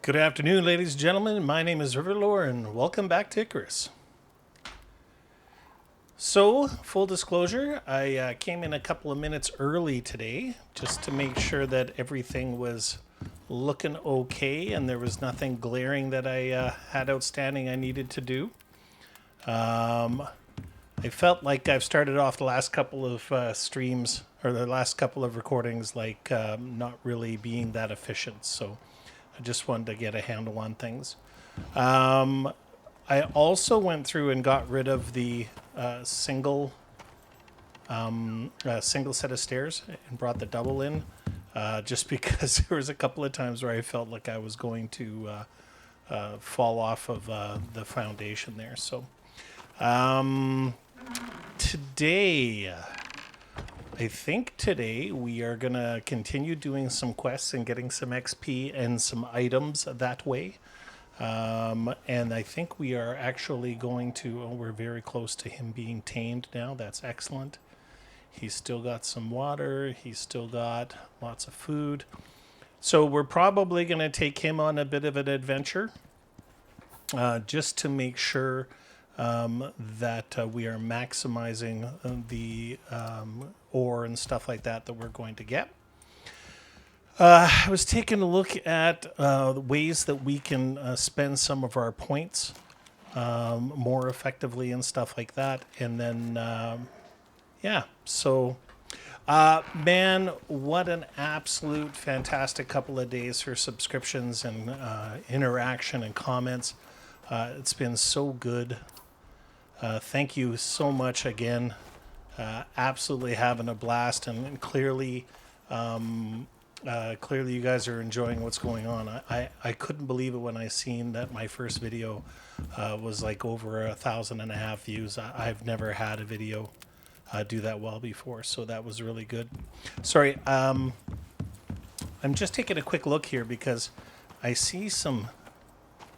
Good afternoon, ladies and gentlemen. My name is Riverlore, and welcome back to Icarus. So, full disclosure, I came in a couple of minutes early today just to make sure that everything was looking okay and there was nothing glaring that I had outstanding I needed to do. I felt like I've started off the last couple of streams or the last couple of recordings like not really being that efficient. So I just wanted to get a handle on things. I also went through and got rid of the single set of stairs and brought the double in, just because there was a couple of times where I felt like I was going to fall off of the foundation there. So today, I think today we are going to continue doing some quests and getting some XP and some items that way. And I think we are actually going to, we're very close to him being tamed now. That's excellent. He's still got some water. He's still got lots of food. So we're probably going to take him on a bit of an adventure, just to make sure that we are maximizing the ore and stuff like that we're going to get. I was taking a look at ways that we can spend some of our points more effectively and stuff like that. And then, yeah, so, man, what an absolute fantastic couple of days for subscriptions and interaction and comments. It's been so good. Thank you so much again. Absolutely having a blast, and clearly you guys are enjoying what's going on. I couldn't believe it when I seen that my first video was like over 1,500 views. I've never had a video do that well before, so that was really good. Sorry, I'm just taking a quick look here because I see some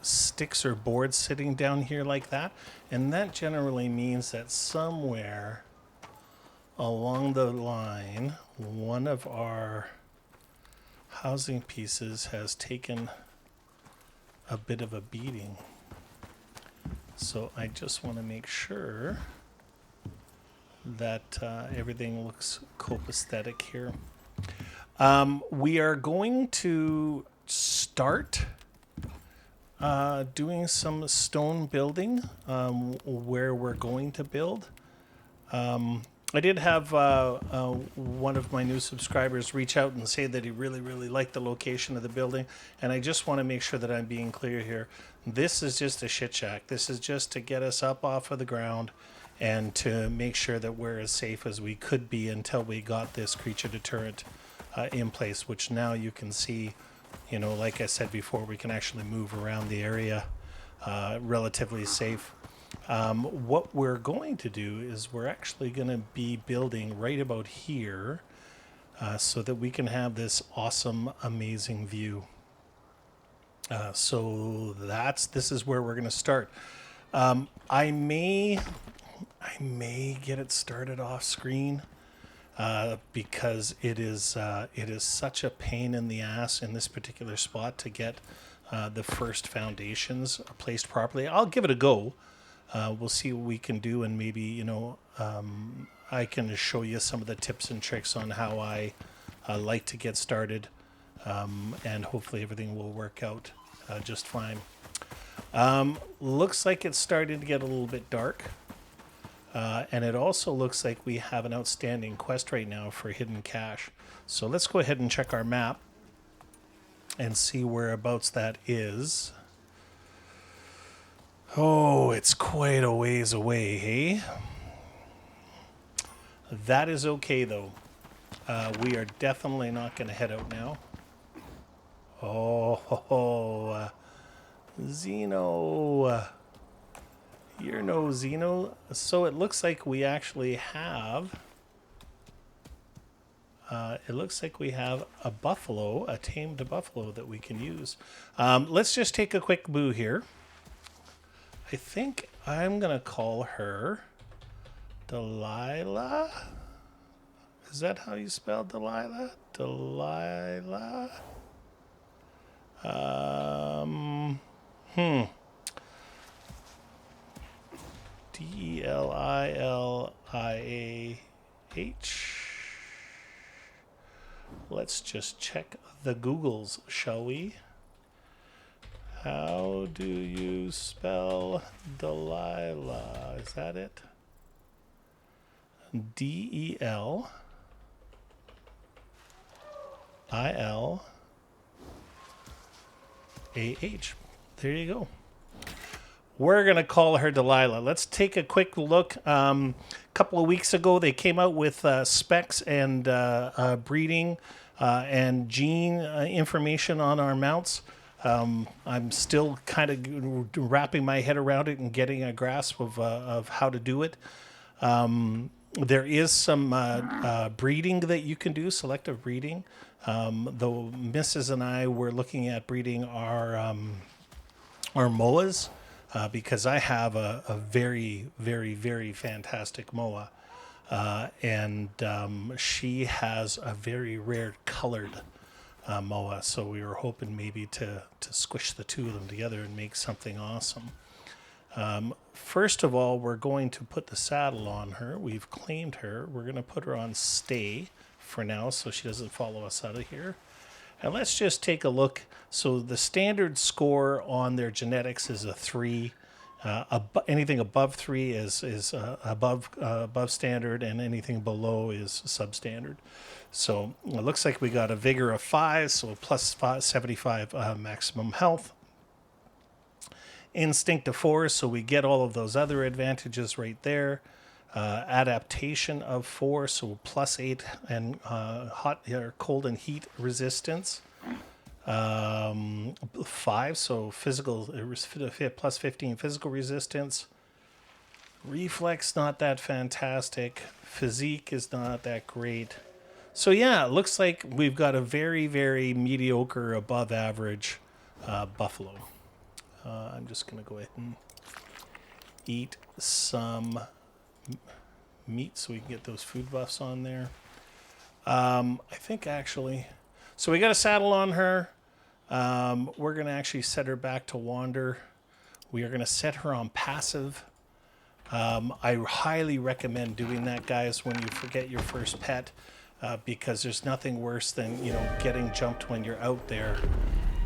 sticks or boards sitting down here like that, and that generally means that somewhere along the line one of our housing pieces has taken a bit of a beating. So I just want to make sure that everything looks copacetic here. We are going to start doing some stone building where we're going to build. I did have one of my new subscribers reach out and say that he really, really liked the location of the building. And I just want to make sure that I'm being clear here. This is just a shit shack. This is just to get us up off of the ground and to make sure that we're as safe as we could be until we got this creature deterrent in place, which now you can see, you know, like I said before, we can actually move around the area relatively safe. What we're going to do is we're actually going to be building right about here so that we can have this awesome, amazing view. So this is where we're going to start. I may get it started off screen because it is such a pain in the ass in this particular spot to get the first foundations placed properly. I'll give it a go. We'll see what we can do, and maybe, you know, I can show you some of the tips and tricks on how I like to get started, and hopefully everything will work out just fine. Looks like it's starting to get a little bit dark, and it also looks like we have an outstanding quest right now for hidden cache. So let's go ahead and check our map and see whereabouts that is. Oh, it's quite a ways away, hey? That is okay, though. We are definitely not going to head out now. Oh, Xeno. You're no Xeno. So it looks like we actually have... it looks like we have a buffalo, a tamed buffalo that we can use. Let's just take a quick boo here. I think I'm going to call her Delilah. Is that how you spell Delilah? Delilah? Delilah. Let's just check the Googles, shall we? How do you spell Delilah? Is that it? Delillah. There you go. We're going to call her Delilah. Let's take a quick look. A couple of weeks ago, they came out with specs and breeding and gene information on our mounts. I'm still kind of wrapping my head around it and getting a grasp of how to do it. There is some breeding that you can do, selective breeding. Though Mrs. and I were looking at breeding our MOAs. Because I have a very, very, very fantastic MOA. And she has a very rare colored MOA. So we were hoping maybe to squish the two of them together and make something awesome. First of all, we're going to put the saddle on her. We've claimed her. We're going to put her on stay for now so she doesn't follow us out of here. And let's just take a look. So the standard score on their genetics is a 3. Anything above 3 is above standard, and anything below is substandard. So it looks like we got a vigor of 5, so plus 75 maximum health. Instinct of 4, so we get all of those other advantages right there. Adaptation of 4, so plus 8 and hot or cold and heat resistance. 5, so physical plus 15 physical resistance. Reflex not that fantastic. Physique is not that great. So yeah, it looks like we've got a very, very mediocre, above average buffalo. I'm just going to go ahead and eat some meat so we can get those food buffs on there. I think actually, so we got a saddle on her. We're going to actually set her back to wander. We are going to set her on passive. I highly recommend doing that, guys, when you forget your first pet, because there's nothing worse than, getting jumped when you're out there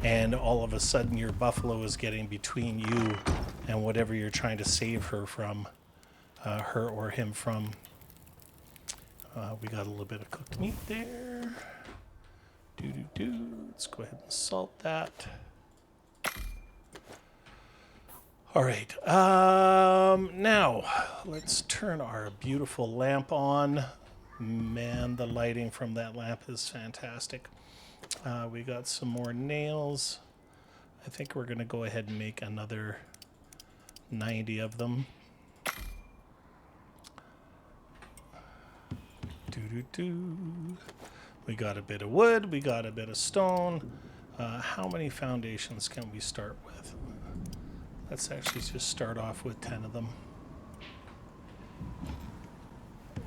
and all of a sudden your buffalo is getting between you and whatever you're trying to save her from, her or him from. We got a little bit of cooked meat there. Let's go ahead and salt that. All right. Now, let's turn our beautiful lamp on. Man, the lighting from that lamp is fantastic. We got some more nails. I think we're going to go ahead and make another 90 of them. We got a bit of wood. We got a bit of stone. How many foundations can we start with? Let's actually just start off with 10 of them.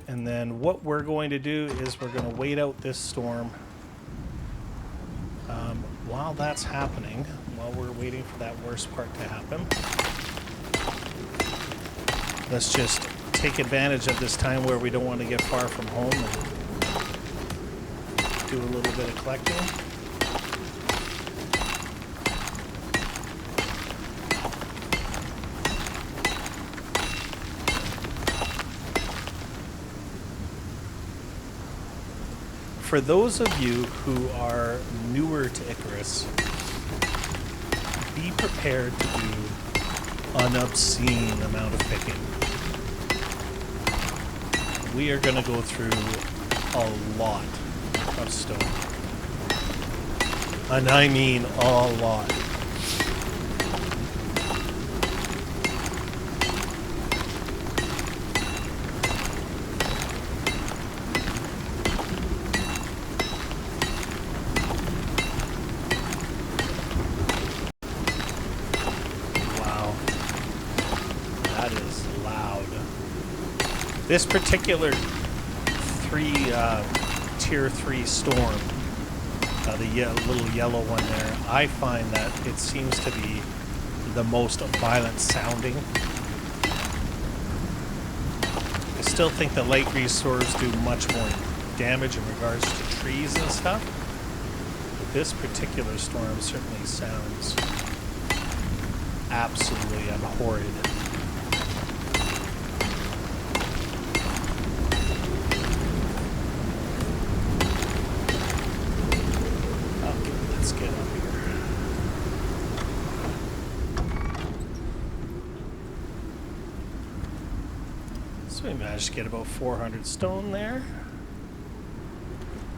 And then what we're going to do is we're going to wait out this storm. While that's happening, while we're waiting for that worst part to happen, let's just take advantage of this time where we don't want to get far from home and do a little bit of collecting. For those of you who are newer to Icarus, be prepared to do an obscene amount of picking. We are going to go through a lot of stone. And I mean a lot. This particular tier 3 storm, the little yellow one there, I find that it seems to be the most violent sounding. I still think the light grease swords do much more damage in regards to trees and stuff. But this particular storm certainly sounds absolutely abhorred. Let's get up here. So we managed to get about 400 stone there.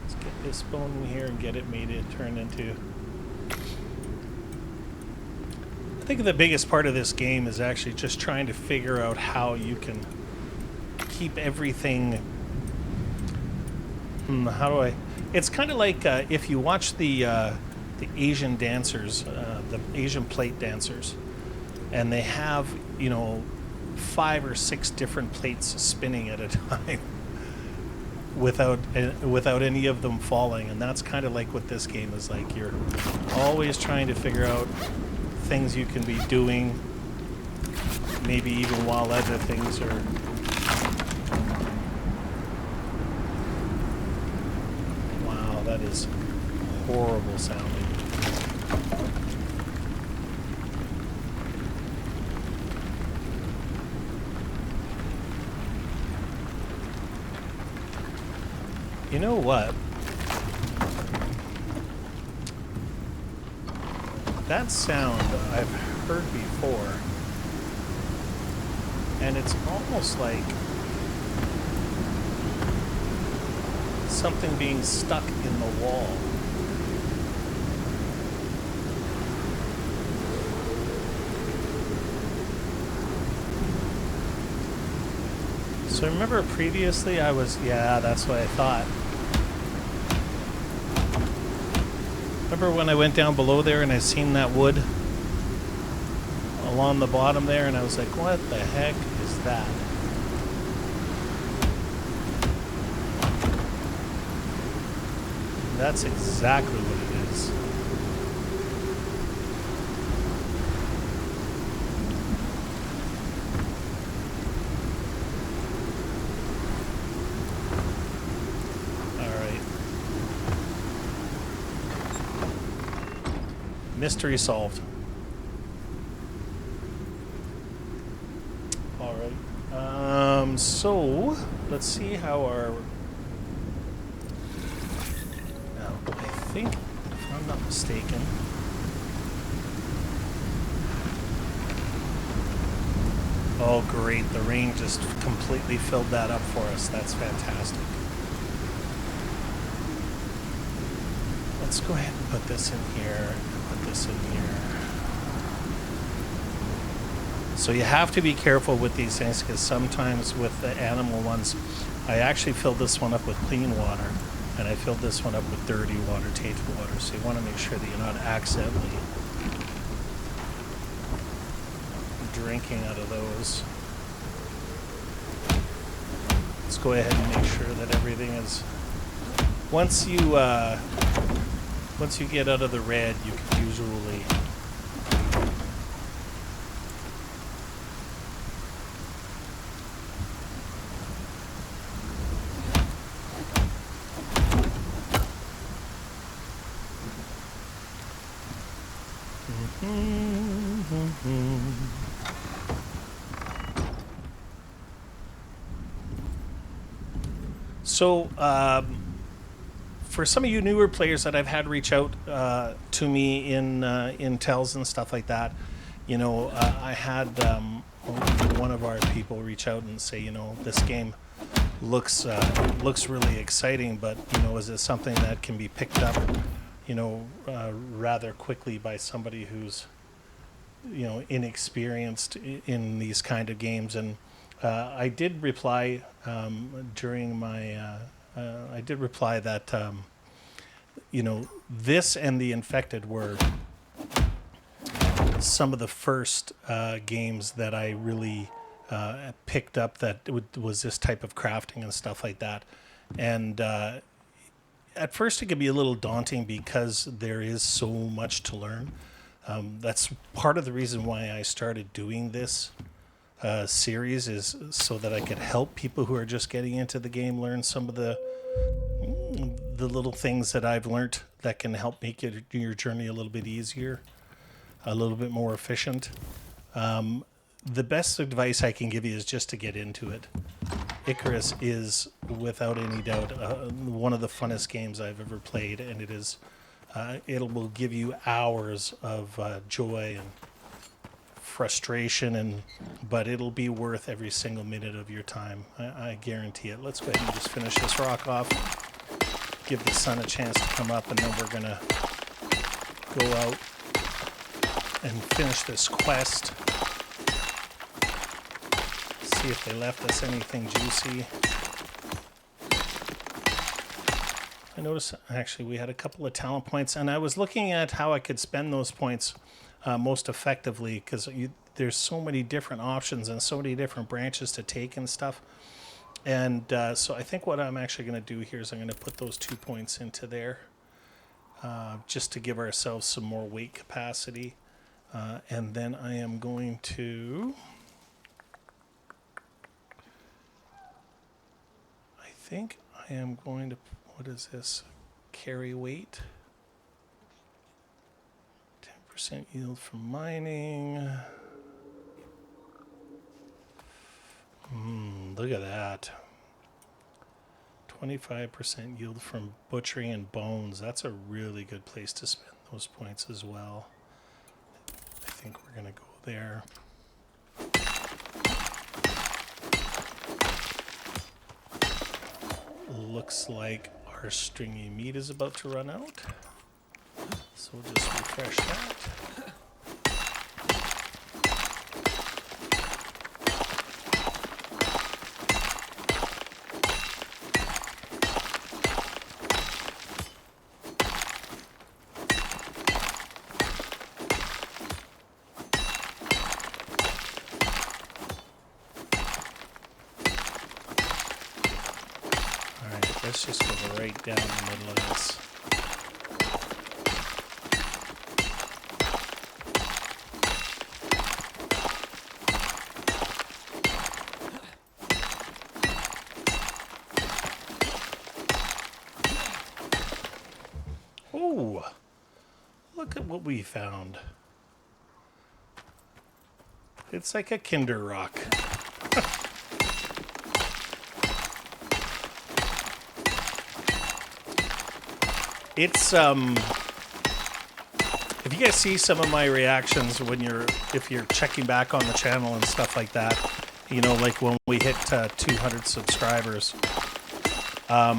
Let's get this bone in here and get it made it turn into... I think the biggest part of this game is actually just trying to figure out how you can keep everything... how do I... It's kind of like if you watch the Asian dancers, the Asian plate dancers, and they have, you know, 5 or 6 different plates spinning at a time without any of them falling. And that's kind of like what this game is like. You're always trying to figure out things you can be doing, maybe even while other things are... Wow, that is horrible sounding. You know what? That sound I've heard before, and it's almost like something being stuck in the wall. So remember previously I was, yeah, that's what I thought. Remember when I went down below there and I seen that wood along the bottom there and I was like, what the heck is that? That's exactly what it is. Mystery solved. All right. So let's see how our. Now, I think, if I'm not mistaken, oh great! The rain just completely filled that up for us. That's fantastic. Let's go ahead and put this in here. This in here. So you have to be careful with these things because sometimes with the animal ones, I actually filled this one up with clean water and I filled this one up with dirty water, tainted water. So you want to make sure that you're not accidentally drinking out of those. Let's go ahead and make sure that everything is... Once you get out of the red, you can usually So, for some of you newer players that I've had reach out to me in tells and stuff like that, you know, I had one of our people reach out and say, you know, this game looks really exciting, but you know, is it something that can be picked up, you know, rather quickly by somebody who's, you know, inexperienced in these kind of games? And I did reply during my. I did reply that, you know, this and The Infected were some of the first games that I really picked up that was this type of crafting and stuff like that. And at first it could be a little daunting because there is so much to learn. That's part of the reason why I started doing this series, is so that I could help people who are just getting into the game learn some of the little things that I've learned that can help make your journey a little bit easier, a little bit more efficient. The best advice I can give you is just to get into it. Icarus is, without any doubt, one of the funnest games I've ever played, and it is. It will give you hours of joy and frustration, but it'll be worth every single minute of your time. I guarantee it. Let's go ahead and just finish this rock off. Give the sun a chance to come up, and then we're gonna go out and finish this quest. See if they left us anything juicy. I noticed actually we had a couple of talent points, and I was looking at how I could spend those points most effectively, because there's so many different options and so many different branches to take and stuff. And so I think what I'm actually going to do here is I'm going to put those 2 points into there just to give ourselves some more weight capacity. And then I am going to... I think I am going to... What is this? Carry weight. 10% yield from mining. Look at that. 25% yield from butchering and bones. That's a really good place to spend those points as well. I think we're going to go there. Looks like our stringy meat is about to run out. So we'll just refresh that. Let's just go right down the middle of this. Oh, look at what we found. It's like a Kinder rock. It's if you guys see some of my reactions if you're checking back on the channel and stuff like that, you know, like when we hit 200 subscribers, I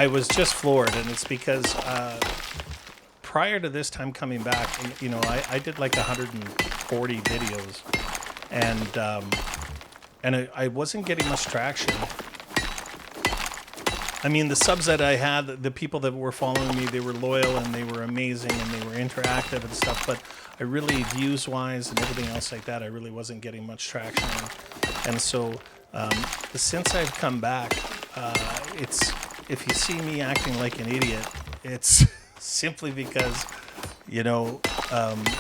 was just floored, and it's because prior to this time coming back, you know, I did like 140 videos, and I wasn't getting much traction. I mean, the subs that I had, the people that were following me, they were loyal and they were amazing and they were interactive and stuff, but I really, views-wise and everything else like that, I really wasn't getting much traction. And so, since I've come back, if you see me acting like an idiot, it's simply because, you know,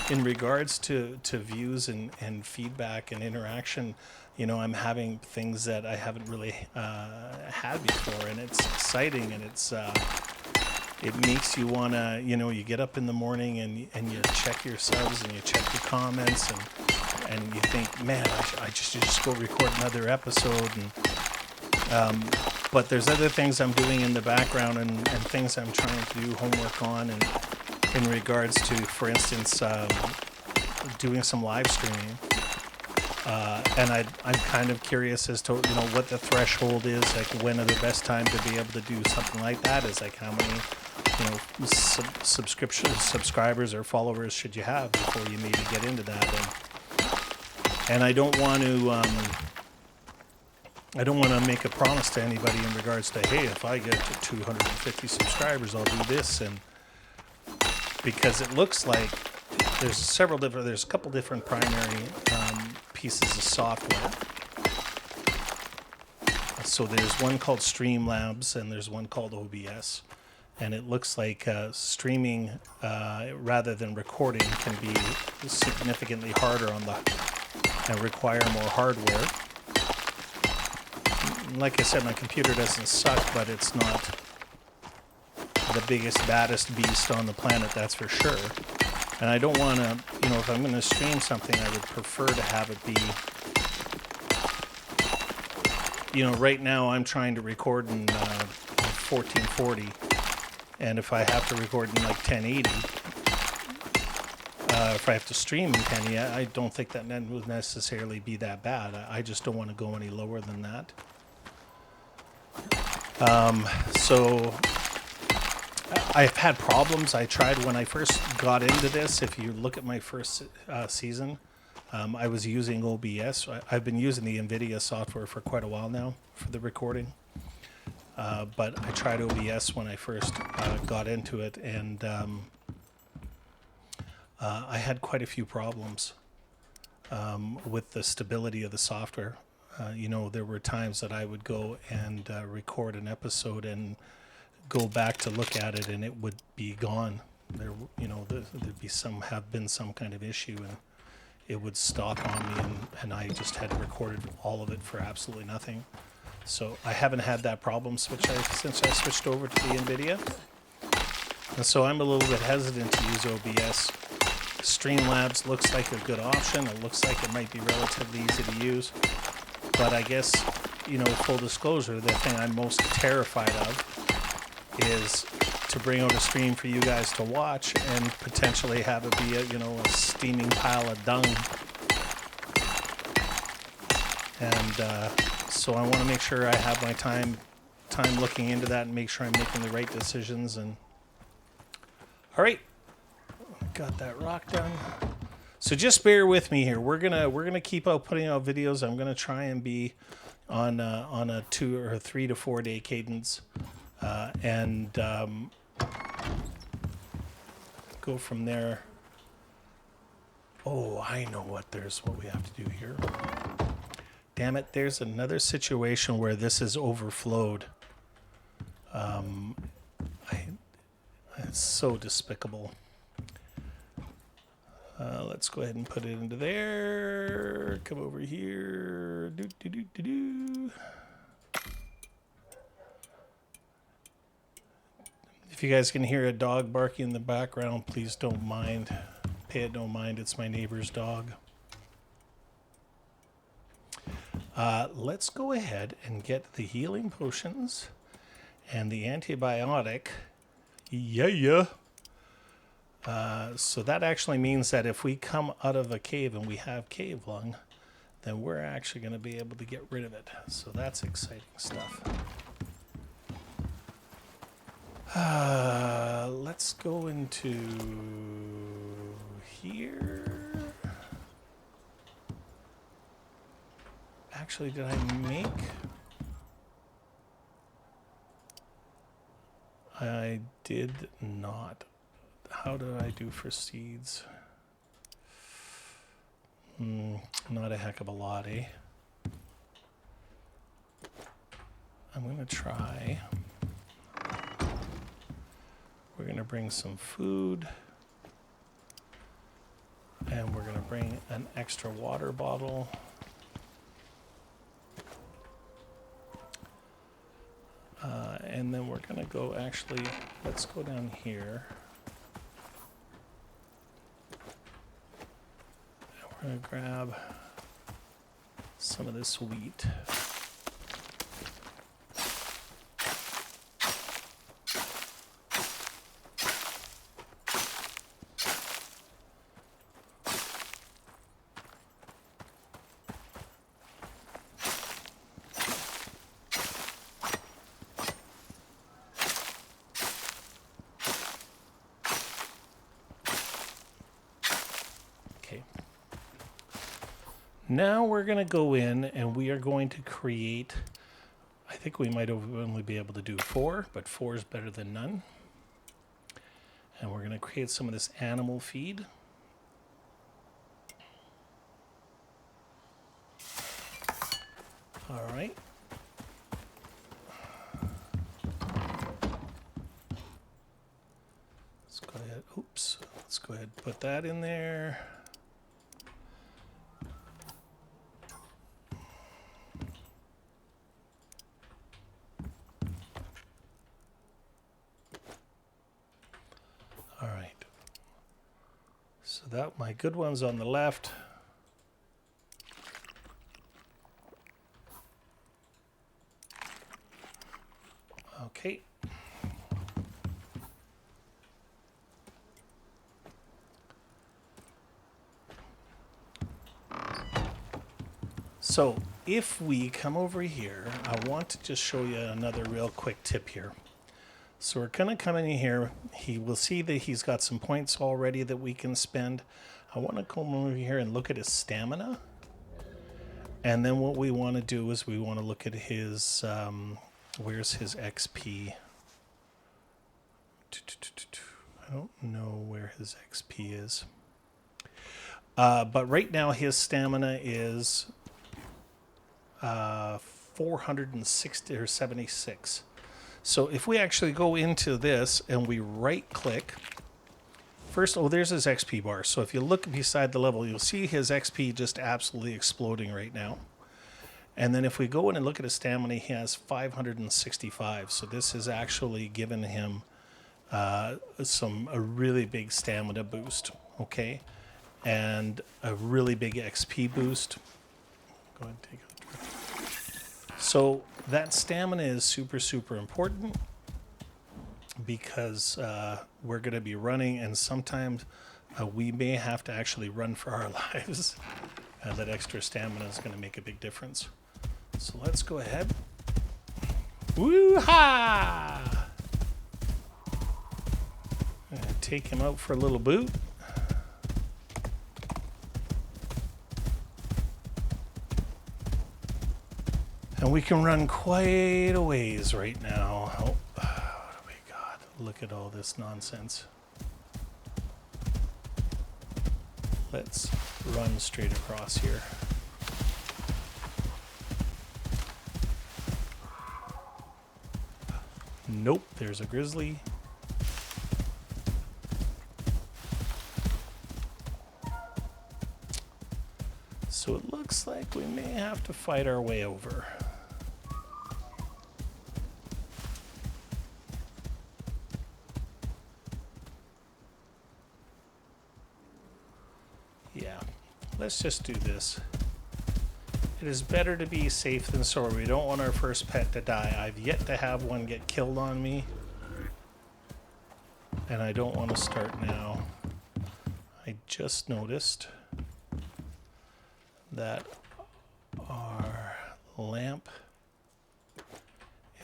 in regards to views and feedback and interaction, you know, I'm having things that I haven't really had before, and it's exciting, and it makes you want to, you know, you get up in the morning and you check your subs and you check your comments, and you think, man, I just go record another episode, and but there's other things I'm doing in the background and things I'm trying to do homework on, and in regards to, for instance, doing some live streaming. And I'm kind of curious as to, you know, what the threshold is, like when are the best time to be able to do something like that, is like how many, you know, subscribers or followers should you have before you maybe get into that. And I don't want to make a promise to anybody in regards to, hey, if I get to 250 subscribers, I'll do this, and because it looks like there's a couple different primary pieces of software. So there's one called Streamlabs and there's one called OBS. And it looks like streaming rather than recording can be significantly harder on the and require more hardware. Like I said, my computer doesn't suck, but it's not the biggest, baddest beast on the planet, that's for sure. And I don't want to, you know, if I'm going to stream something, I would prefer to have it be, you know, right now I'm trying to record in 1440. And if I have to record in like 1080, if I have to stream in 1080, I don't think that would necessarily be that bad. I just don't want to go any lower than that. So I've had problems. I tried when I first got into this. If you look at my first season, I was using OBS. I've been using the NVIDIA software for quite a while now for the recording. But I tried OBS when I first got into it, and I had quite a few problems with the stability of the software. You know, there were times that I would go and record an episode and go back to look at it, and it would be gone. There, you know, there'd be have been some kind of issue, and it would stop on me, and I just had recorded all of it for absolutely nothing. So I haven't had that problem since I switched over to the NVIDIA. And so I'm a little bit hesitant to use OBS. Streamlabs looks like a good option. It looks like it might be relatively easy to use. But I guess, you know, full disclosure, the thing I'm most terrified of is to bring out a stream for you guys to watch and potentially have it be a steaming pile of dung. And so I want to make sure I have my time looking into that and make sure I'm making the right decisions. And all right, got that rock done. So just bear with me here. We're gonna keep out putting out videos. I'm gonna try and be on a 2 or 3 to 4 day cadence, and go from there. Oh, I know what we have to do here. Damn it, there's another situation where this is overflowed. It's so despicable. Let's go ahead and put it into there. Come over here. If you guys can hear a dog barking in the background, please don't mind. Pay it no mind. It's my neighbor's dog. Let's go ahead and get the healing potions and the antibiotic. Yeah. So that actually means that if we come out of a cave and we have cave lung, then we're actually going to be able to get rid of it. So that's exciting stuff. Let's go into here. Actually, did I make? I did not. How did I do for seeds? Not a heck of a lot, eh? I'm going to try. We're going to bring some food. And we're going to bring an extra water bottle. And then we're going to go, actually, let's go down here. And we're going to grab some of this wheat. Now we're going to go in and we are going to create, I think we might only be able to do 4, but 4 is better than none. And we're going to create some of this animal feed. All right. Let's go ahead and put that in there. All right. So that my good one's on the left. Okay. So if we come over here, I want to just show you another real quick tip here. So we're going to come in here. He will see that he's got some points already that we can spend. I want to come over here and look at his stamina. And then what we want to do is we want to look at his, where's his XP? I don't know where his XP is. But right now his stamina is 460 or 76. So if we actually go into this and we right click, first, oh, there's his XP bar. So if you look beside the level, you'll see his XP just absolutely exploding right now. And then if we go in and look at his stamina, he has 565. So this has actually given him a really big stamina boost, okay? And a really big XP boost. Go ahead and take it. So that stamina is super, super important because we're going to be running, and sometimes we may have to actually run for our lives. That extra stamina is going to make a big difference. So let's go ahead. Woo-ha! Take him out for a little boot. And we can run quite a ways right now. Oh, what do we got? Look at all this nonsense. Let's run straight across here. Nope, there's a grizzly. So it looks like we may have to fight our way over. Yeah, let's just do this. It is better to be safe than sorry. We don't want our first pet to die. I've yet to have one get killed on me. And I don't want to start now. I just noticed that our lamp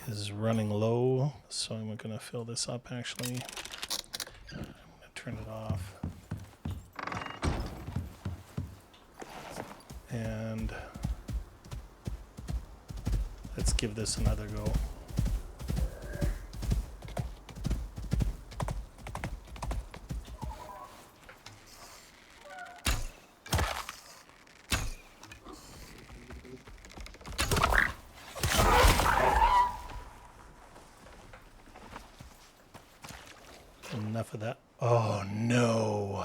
is running low. So I'm going to fill this up actually. I'm going to turn it off. And let's give this another go. Enough of that. Oh no.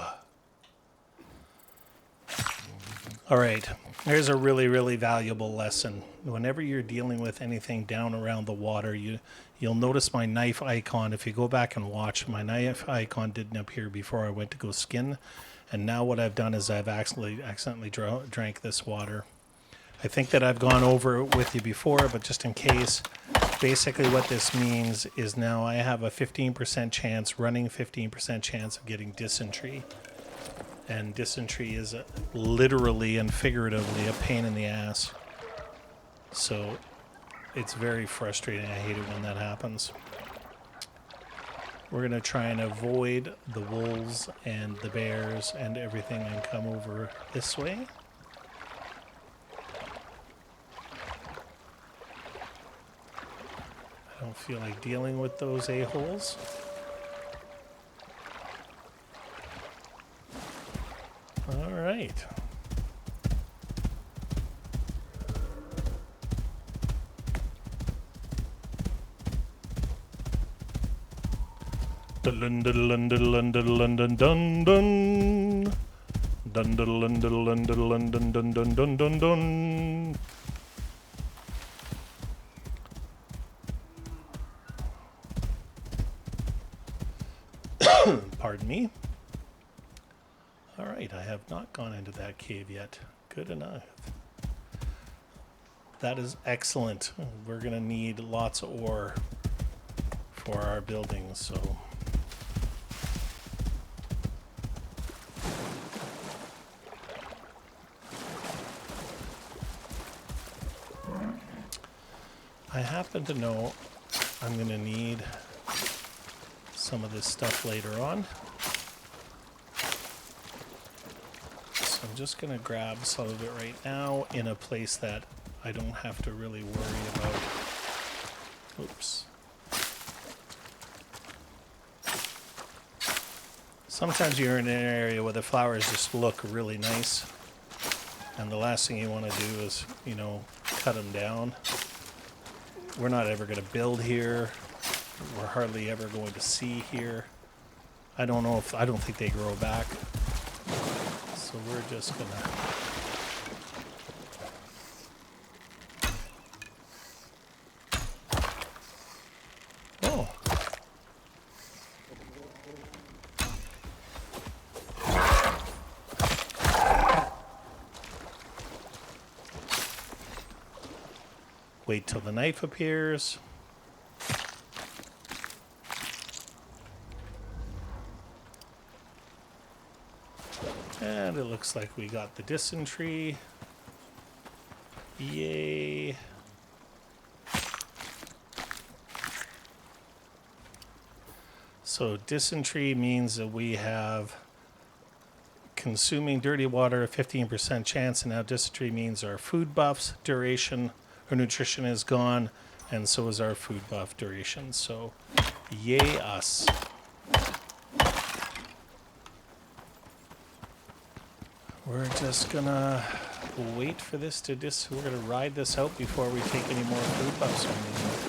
All right, here's a really, really valuable lesson. Whenever you're dealing with anything down around the water, you'll notice my knife icon. If you go back and watch, my knife icon didn't appear before I went to go skin. And now what I've done is I've accidentally drank this water. I think that I've gone over it with you before, but just in case, basically what this means is now I have a 15% chance, running 15% chance of getting dysentery. And dysentery is literally and figuratively a pain in the ass. So it's very frustrating. I hate it when that happens. We're going to try and avoid the wolves and the bears and everything and come over this way. I don't feel like dealing with those a-holes. All right. Dun dun dun dun dun dun dun dun dun. Dun dun dun dun dun dun dun dun dun dun dun dun. Pardon me. All right, I have not gone into that cave yet. Good enough. That is excellent. We're gonna need lots of ore for our buildings, so. I happen to know I'm gonna need some of this stuff later on. So I'm just gonna grab some of it right now in a place that I don't have to really worry about. Oops. Sometimes you're in an area where the flowers just look really nice, and the last thing you want to do is, you know, cut them down. We're not ever going to build here. We're hardly ever going to see here. I don't think they grow back. So we're just going to... Oh. Wait till the knife appears. And it looks like we got the dysentery. Yay. So dysentery means that we have consuming dirty water, a 15% chance, and now dysentery means our food buffs duration, our nutrition is gone, and so is our food buff duration. So yay us. We're just gonna wait for this to we're gonna ride this out before we take any more food buffs or anything.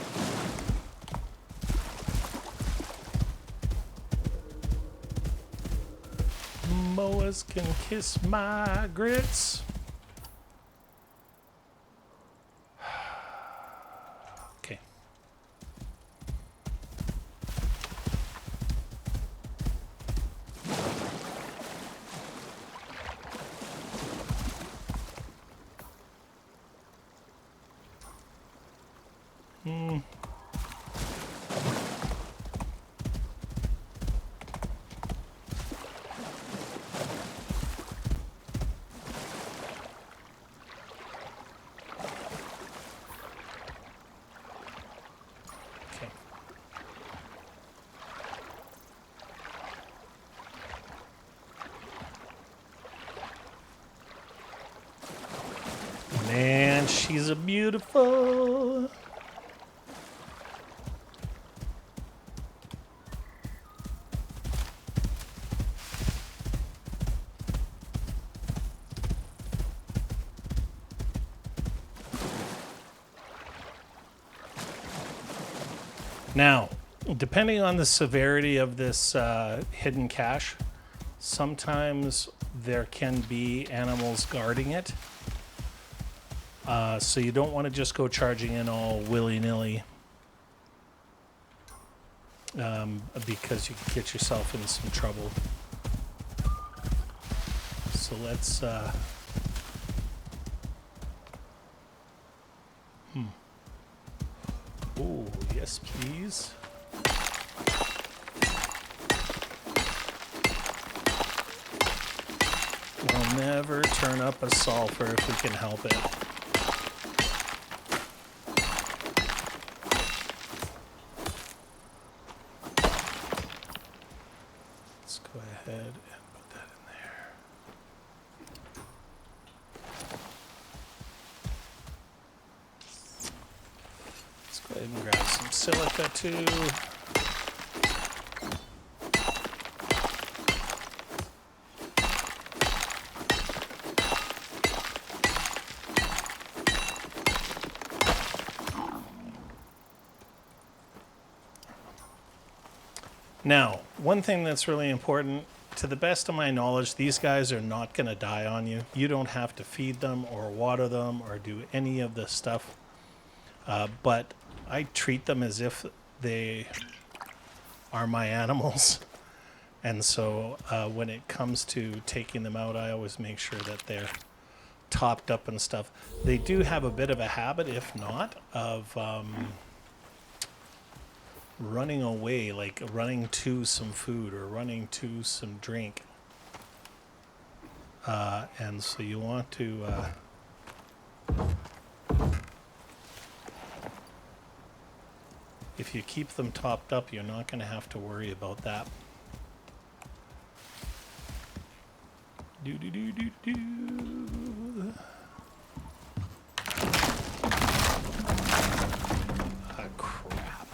Moas can kiss my grits. Okay. Man, she's a beautiful. Now, depending on the severity of this hidden cache, sometimes there can be animals guarding it. So you don't want to just go charging in all willy-nilly, because you can get yourself in some trouble. So let's... Oh, yes, please. We'll never turn up a sulfur if we can help it. Let's go ahead and put that in there. Let's go ahead and grab some silica too. Now, one thing that's really important, to the best of my knowledge, these guys are not going to die on you. You don't have to feed them or water them or do any of this stuff. But I treat them as if they are my animals. And so when it comes to taking them out, I always make sure that they're topped up and stuff. They do have a bit of a habit, if not, of running away, like running to some food or running to some drink. And so you want to if you keep them topped up, you're not going to have to worry about that. Do do do do do. Ah, crap.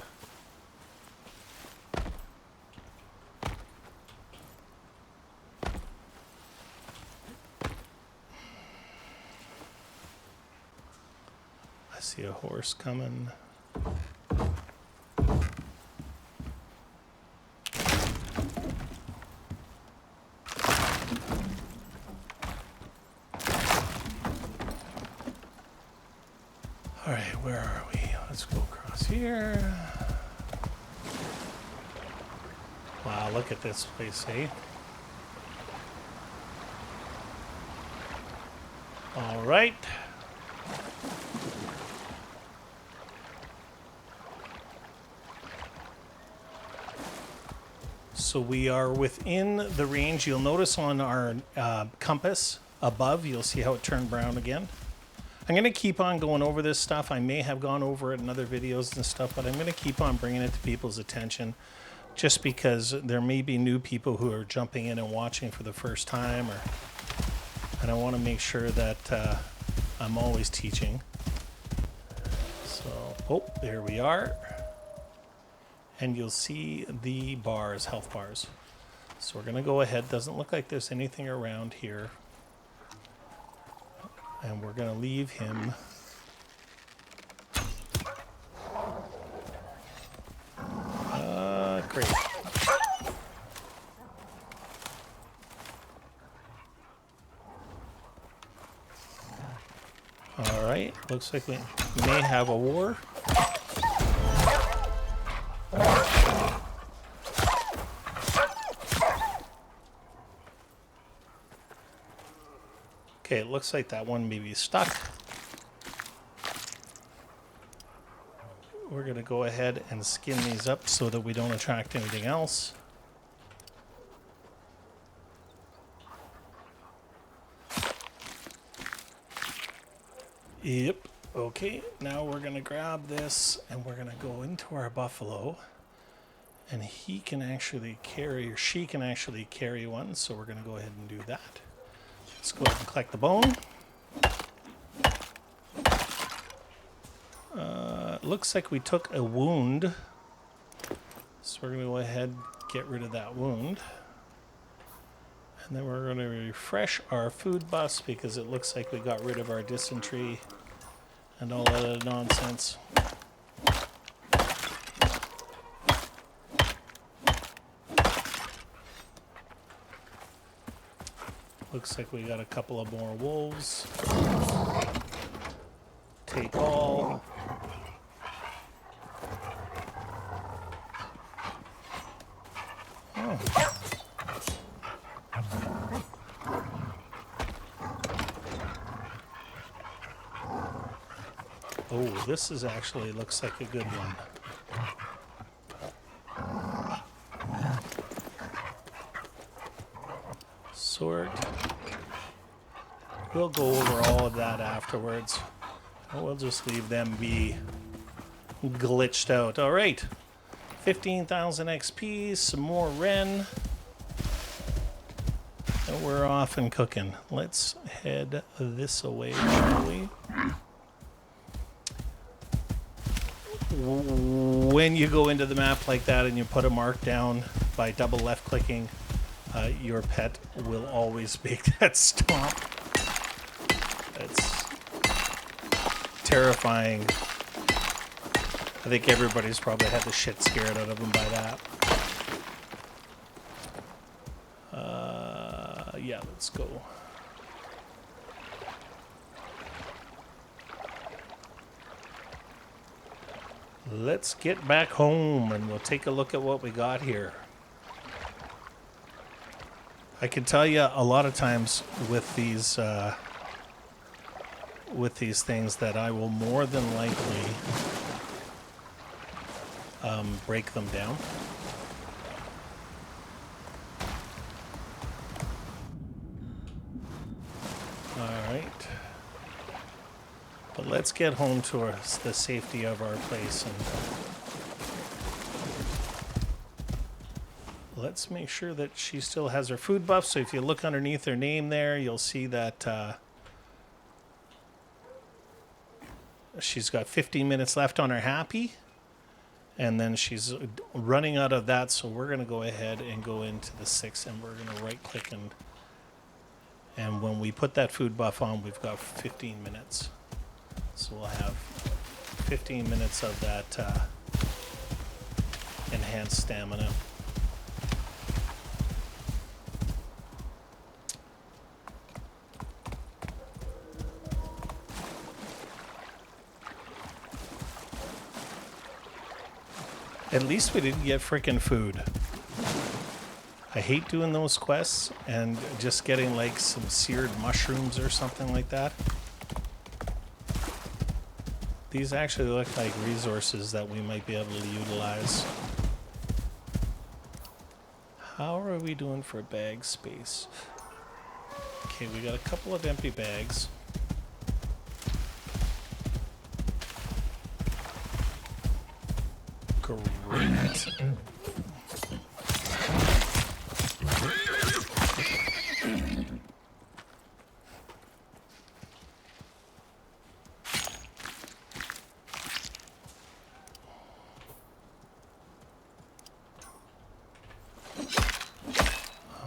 I see a horse coming. All right, where are we? Let's go across here. Wow, look at this place, eh? All right. So we are within the range. You'll notice on our compass above, you'll see how it turned brown again. I'm going to keep on going over this stuff. I may have gone over it in other videos and stuff, but I'm going to keep on bringing it to people's attention just because there may be new people who are jumping in and watching for the first time, and I want to make sure that I'm always teaching. So, oh, there we are. And you'll see the bars, health bars. So we're going to go ahead. Doesn't look like there's anything around here. And we're going to leave him. Great. All right. Looks like we may have a war. Okay, it looks like that one may be stuck. We're going to go ahead and skin these up so that we don't attract anything else. Yep. Okay, now we're going to grab this and we're going to go into our buffalo. And he can actually carry, or she can actually carry one, so we're going to go ahead and do that. Let's go ahead and collect the bone. Looks like we took a wound. So we're going to go ahead and get rid of that wound. And then we're going to refresh our food bus because it looks like we got rid of our dysentery and all that other nonsense. Looks like we got a couple of more wolves. Take all. Oh. Oh, this is actually looks like a good one. Sort. We'll go over all of that afterwards. We'll just leave them be glitched out. All right. 15,000 XP, some more Ren. And we're off and cooking. Let's head this away, shall we? When you go into the map like that and you put a mark down by double left clicking, your pet will always make that stop. It's terrifying. I think everybody's probably had the shit scared out of them by that. Yeah, let's go. Let's get back home and we'll take a look at what we got here. I can tell you a lot of times with these things that I will more than likely break them down. All right. But let's get home to the safety of our place, and let's make sure that she still has her food buff. So if you look underneath her name there, you'll see that she's got 15 minutes left on her happy, and then she's running out of that. So we're going to go ahead and go into the 6, and we're going to right click, and when we put that food buff on, we've got 15 minutes. So we'll have 15 minutes of that enhanced stamina. At least we didn't get frickin' food. I hate doing those quests and just getting like some seared mushrooms or something like that. These actually look like resources that we might be able to utilize. How are we doing for bag space? Okay, we got a couple of empty bags. Great.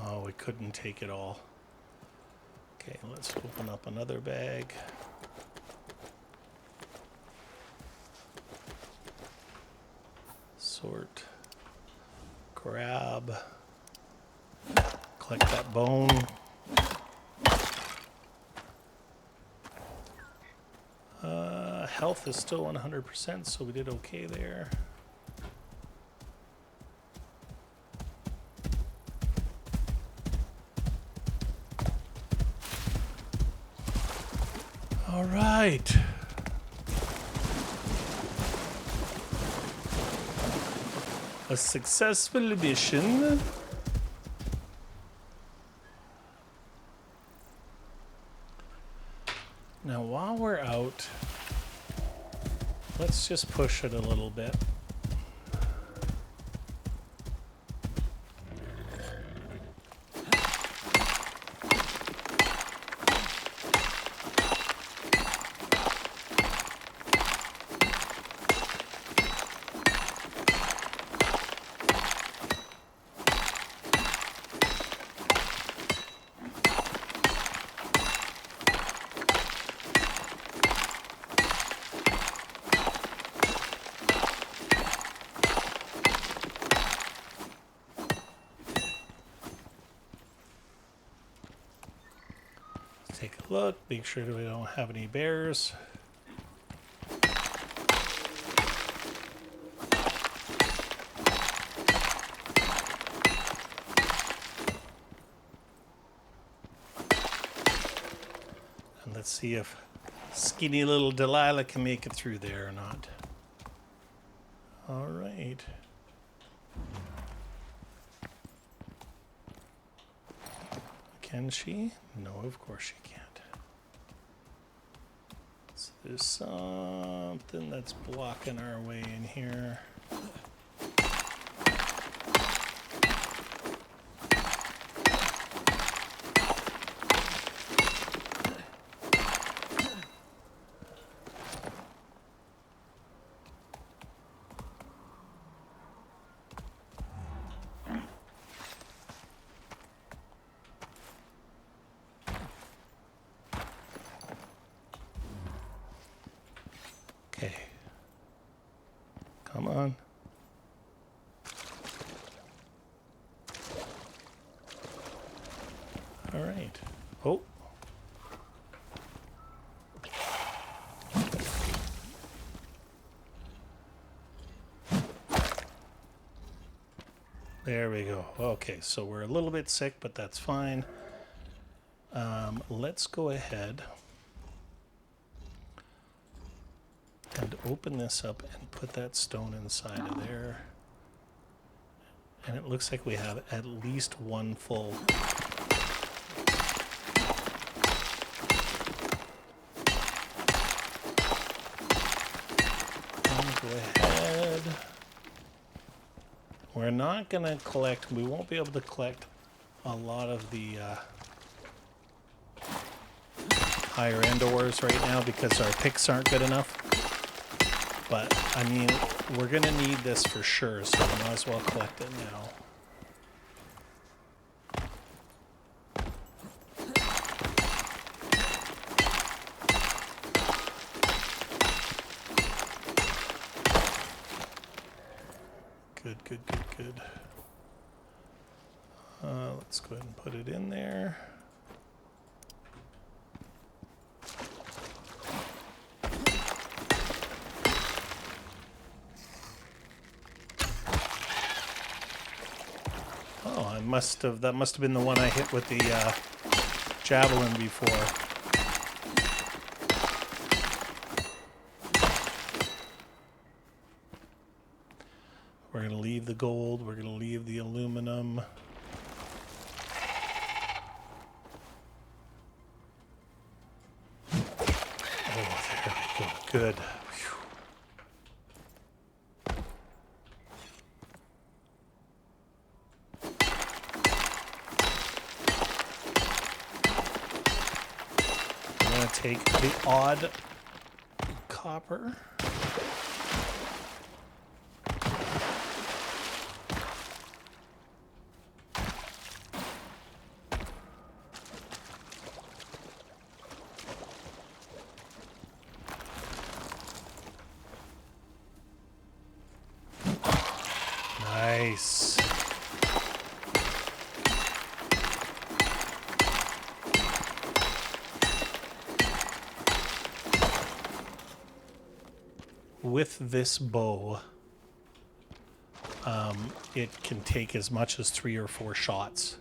Oh, we couldn't take it all. Okay, let's open up another bag. Sort, grab, collect that bone. Health is still 100%, so we did okay there. All right. A successful mission. Now, while we're out, let's just push it a little bit. Take a look, make sure that we don't have any bears. And let's see if skinny little Delilah can make it through there or not. All right. Can she? No, of course she can't. So there's something that's blocking our way in here. Okay. Come on. All right. Oh. There we go. Okay, so we're a little bit sick, but that's fine. Let's go ahead and open this up and put that stone inside of there. And it looks like we have at least one full. Go ahead. We're not going to collect, we won't be able to collect a lot of the higher end ores right now because our picks aren't good enough. But, I mean, we're going to need this for sure, so we might as well collect it now. Good. Let's go ahead and put it in there. Oh, that must have been the one I hit with the javelin before. We're going to leave the gold. We're going to leave the aluminum. Oh, there we go. Good. Whew. I'm going to take the odd copper. Nice. With this bow, it can take as much as 3 or 4 shots,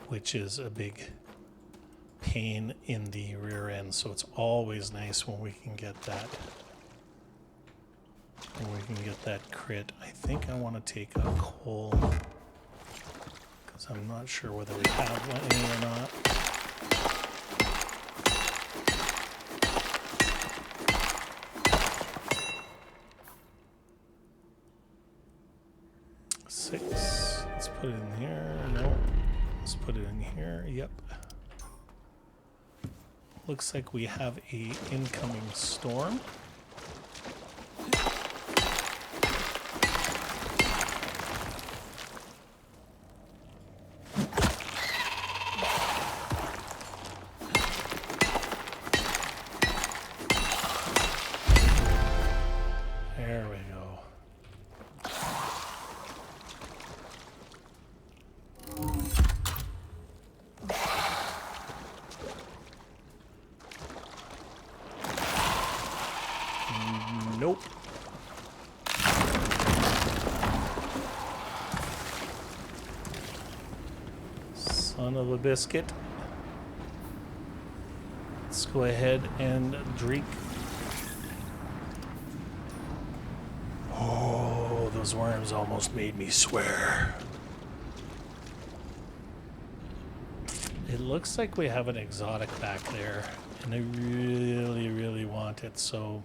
which is a big pain in the rear end. So it's always nice when we can get that. And we can get that crit. I think I want to take a coal because I'm not sure whether we have any or not. Six. Let's put it in here. No. Let's put it in here. Yep. Looks like we have a incoming storm. There we go. Nope. Son of a biscuit. Let's go ahead and drink. Oh, those worms almost made me swear. It looks like we have an exotic back there, and I really, really want it, so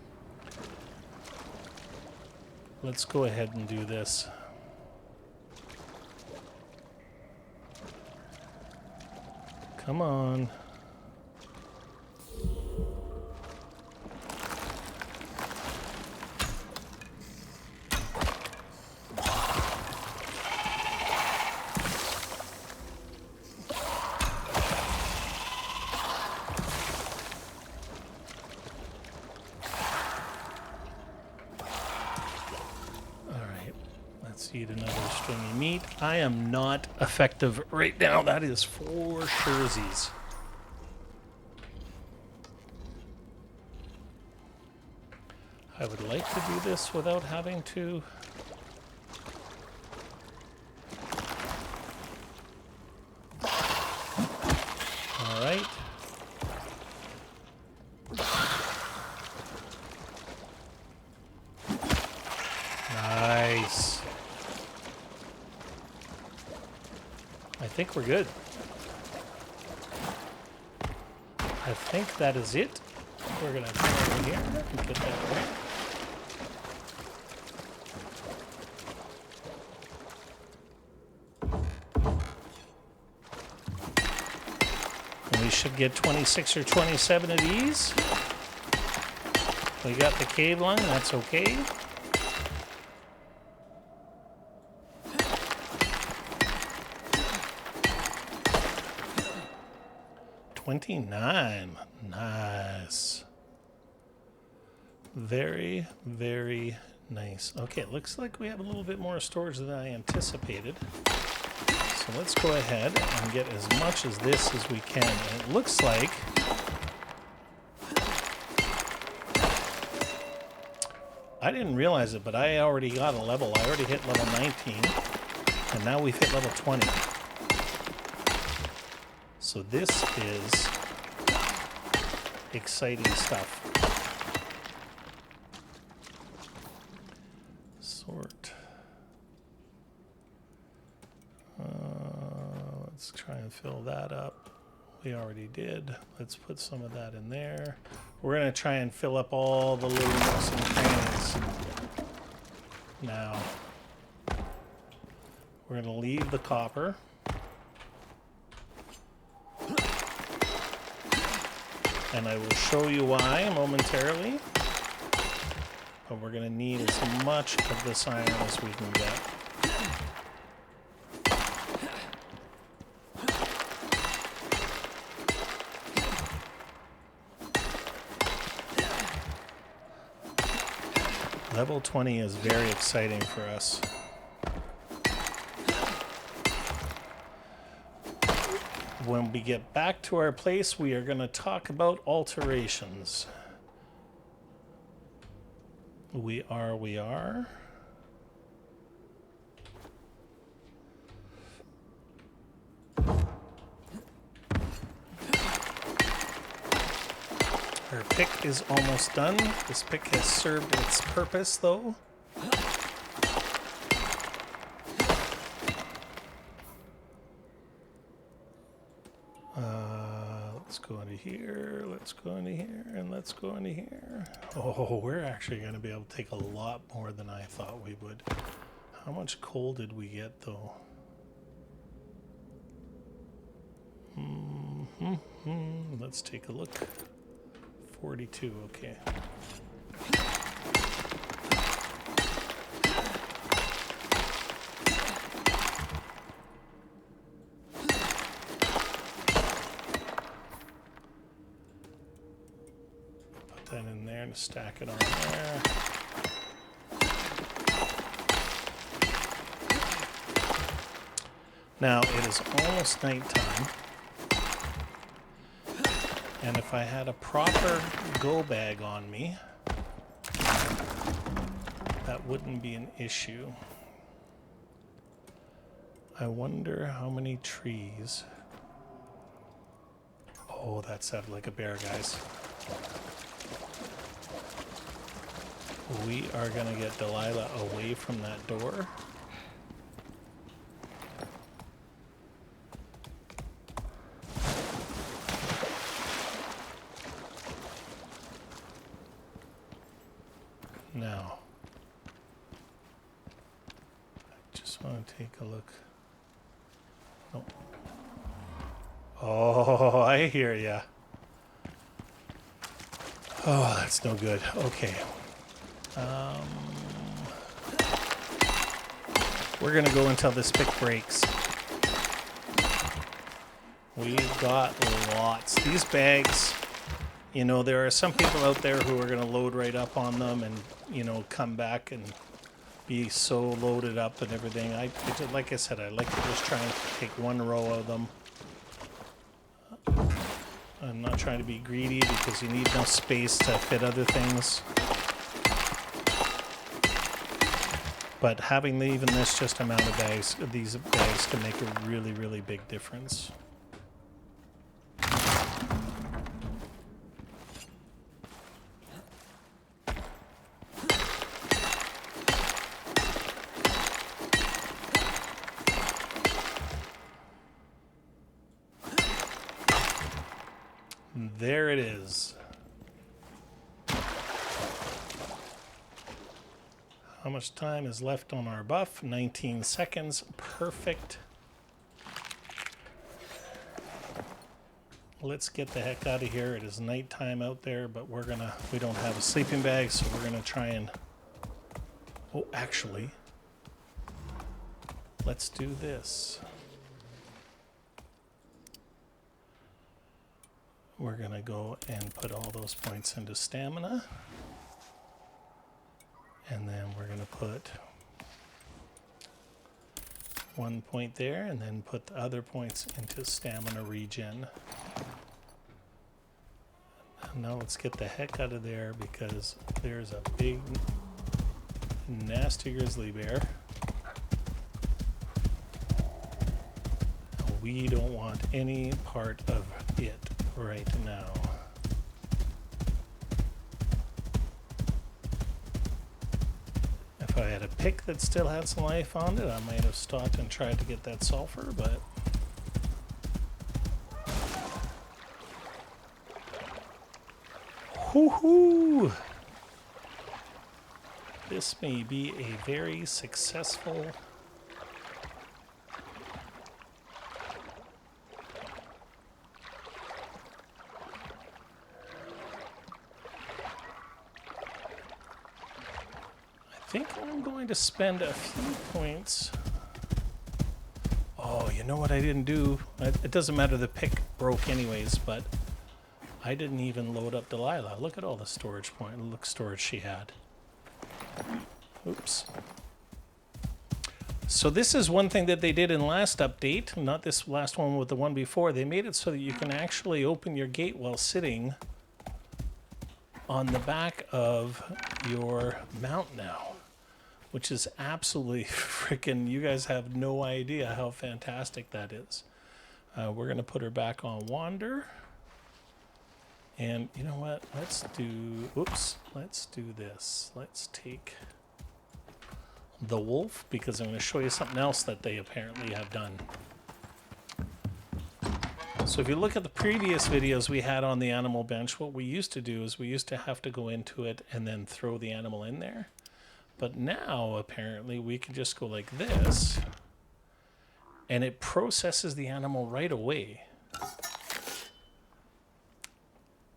let's go ahead and do this. Come on. Let's eat another stringy meat. I am not effective right now. That is for surezies. I would like to do this without having to... All right. Nice. I think we're good. I think that is it. We're going to come over here and get that right. And we should get 26 or 27 of these. We got the cave lung, that's okay. $29. Nice. Very, very nice. Okay, it looks like we have a little bit more storage than I anticipated. So let's go ahead and get as much as this as we can. And it looks like I didn't realize it, but I already got a level. I already hit level 19, and now we've hit level 20. So this is exciting stuff. Sort. Let's try and fill that up. We already did. Let's put some of that in there. We're going to try and fill up all the little nooks and crannies. Now, we're going to leave the copper. And I will show you why momentarily. But we're going to need as much of this iron as we can get. Level 20 is very exciting for us. When we get back to our place, we are going to talk about alterations. We are. Our pick is almost done. This pick has served its purpose, though. Let's go into here, let's go into here, and let's go into here. Oh, we're actually going to be able to take a lot more than I thought we would. How much coal did we get, though? Let's take a look. 42, okay. Put that in there and stack it on there. Now, it is almost nighttime. And if I had a proper go bag on me, that wouldn't be an issue. I wonder how many trees. Oh, that sounded like a bear, guys. We are gonna get Delilah away from that door. Now, I just want to take a look. Oh, oh, I hear ya. Oh, that's no good. Okay. We're gonna go until this pick breaks. We've got lots. These bags, you know, there are some people out there who are gonna load right up on them and, you know, come back and be so loaded up and everything. Like I said, I like to just try and take one row of them. I'm not trying to be greedy because you need enough space to fit other things. But having even this just amount of bags, these bags can make a really, really big difference. There it is. How much time is left on our buff? 19 seconds. Perfect. Let's get the heck out of here. It is nighttime out there, but we don't have a sleeping bag, so we're gonna try and... Oh, actually, let's do this. We're gonna go and put all those points into stamina. And then we're going to put 1 point there, and then put the other points into stamina regen. And now let's get the heck out of there because there's a big, nasty grizzly bear. We don't want any part of it right now. If I had a pick that still had some life on it, I might have stopped and tried to get that sulfur, but... Woohoo! This may be a very successful... I think I'm going to spend a few points. Oh, you know what I didn't do? It doesn't matter, the pick broke anyways, but I didn't even load up Delilah. Look at all the storage storage she had. Oops. So this is one thing that they did in last update, not this last one, with the one before. They made it so that you can actually open your gate while sitting on the back of your mount now, which is absolutely freaking, you guys have no idea how fantastic that is. We're going to put her back on wander. And you know what? Let's do this. Let's take the wolf, because I'm going to show you something else that they apparently have done. So if you look at the previous videos we had on the animal bench, what we used to do is we used to have to go into it and then throw the animal in there. But now, apparently, we can just go like this, and it processes the animal right away.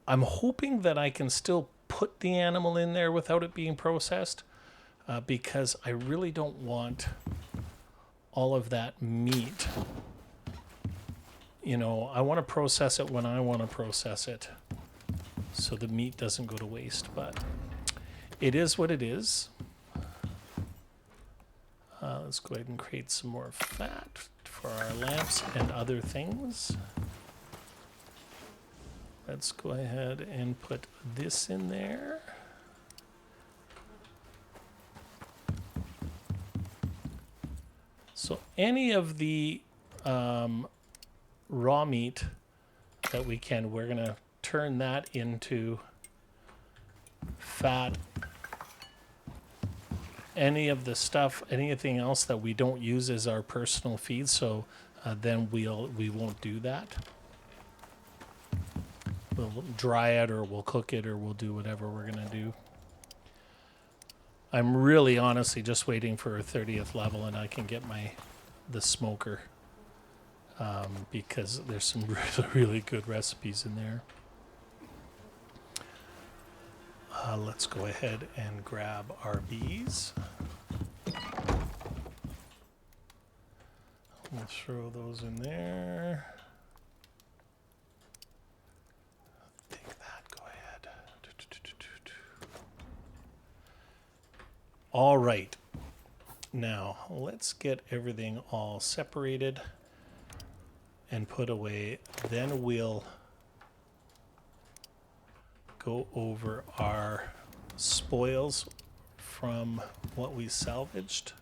I'm hoping that I can still put the animal in there without it being processed, because I really don't want all of that meat. You know, I want to process it when I want to process it, so the meat doesn't go to waste, but it is what it is. Let's go ahead and create some more fat for our lamps and other things. Let's go ahead and put this in there. So any of the raw meat that we can, we're going to turn that into fat. Any of the stuff, anything else that we don't use as our personal feed, so then we won't do that. We'll dry it, or we'll cook it, or we'll do whatever we're gonna do. I'm really honestly just waiting for a 30th level and I can get the smoker, because there's some really, really good recipes in there. Let's go ahead and grab our bees. We'll throw those in there. Take that, go ahead. All right. Now, let's get everything all separated and put away. Then we'll go over our spoils from what we salvaged.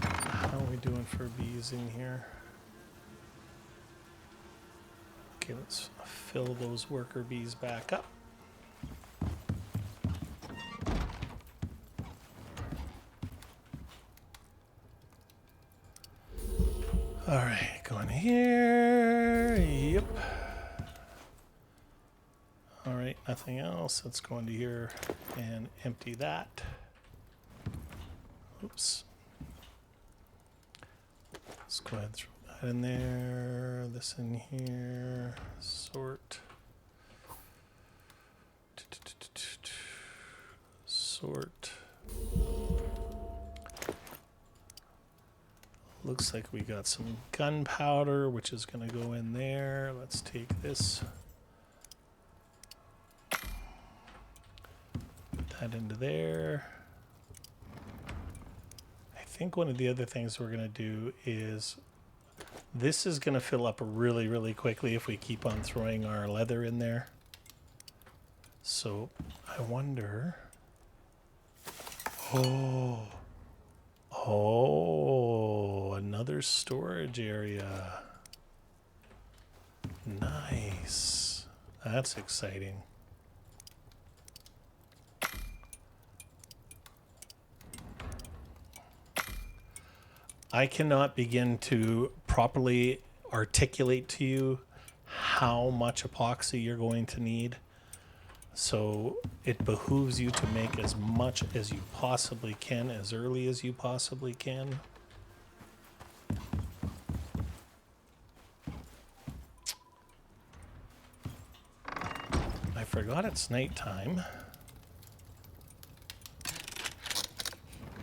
How are we doing for bees in here? Okay, let's fill those worker bees back up. All right, going here. Yep. All right, nothing else. Let's go into here and empty that. Oops. Let's go ahead and throw that in there. This in here. Sort. Sort. Looks like we got some gunpowder, which is going to go in there. Let's take this. Put that into there. I think one of the other things we're going to do is this is going to fill up really, really quickly if we keep on throwing our leather in there. So I wonder. Oh, another storage area. Nice. That's exciting. I cannot begin to properly articulate to you how much epoxy you're going to need. So it behooves you to make as much as you possibly can, as early as you possibly can. I forgot it's nighttime.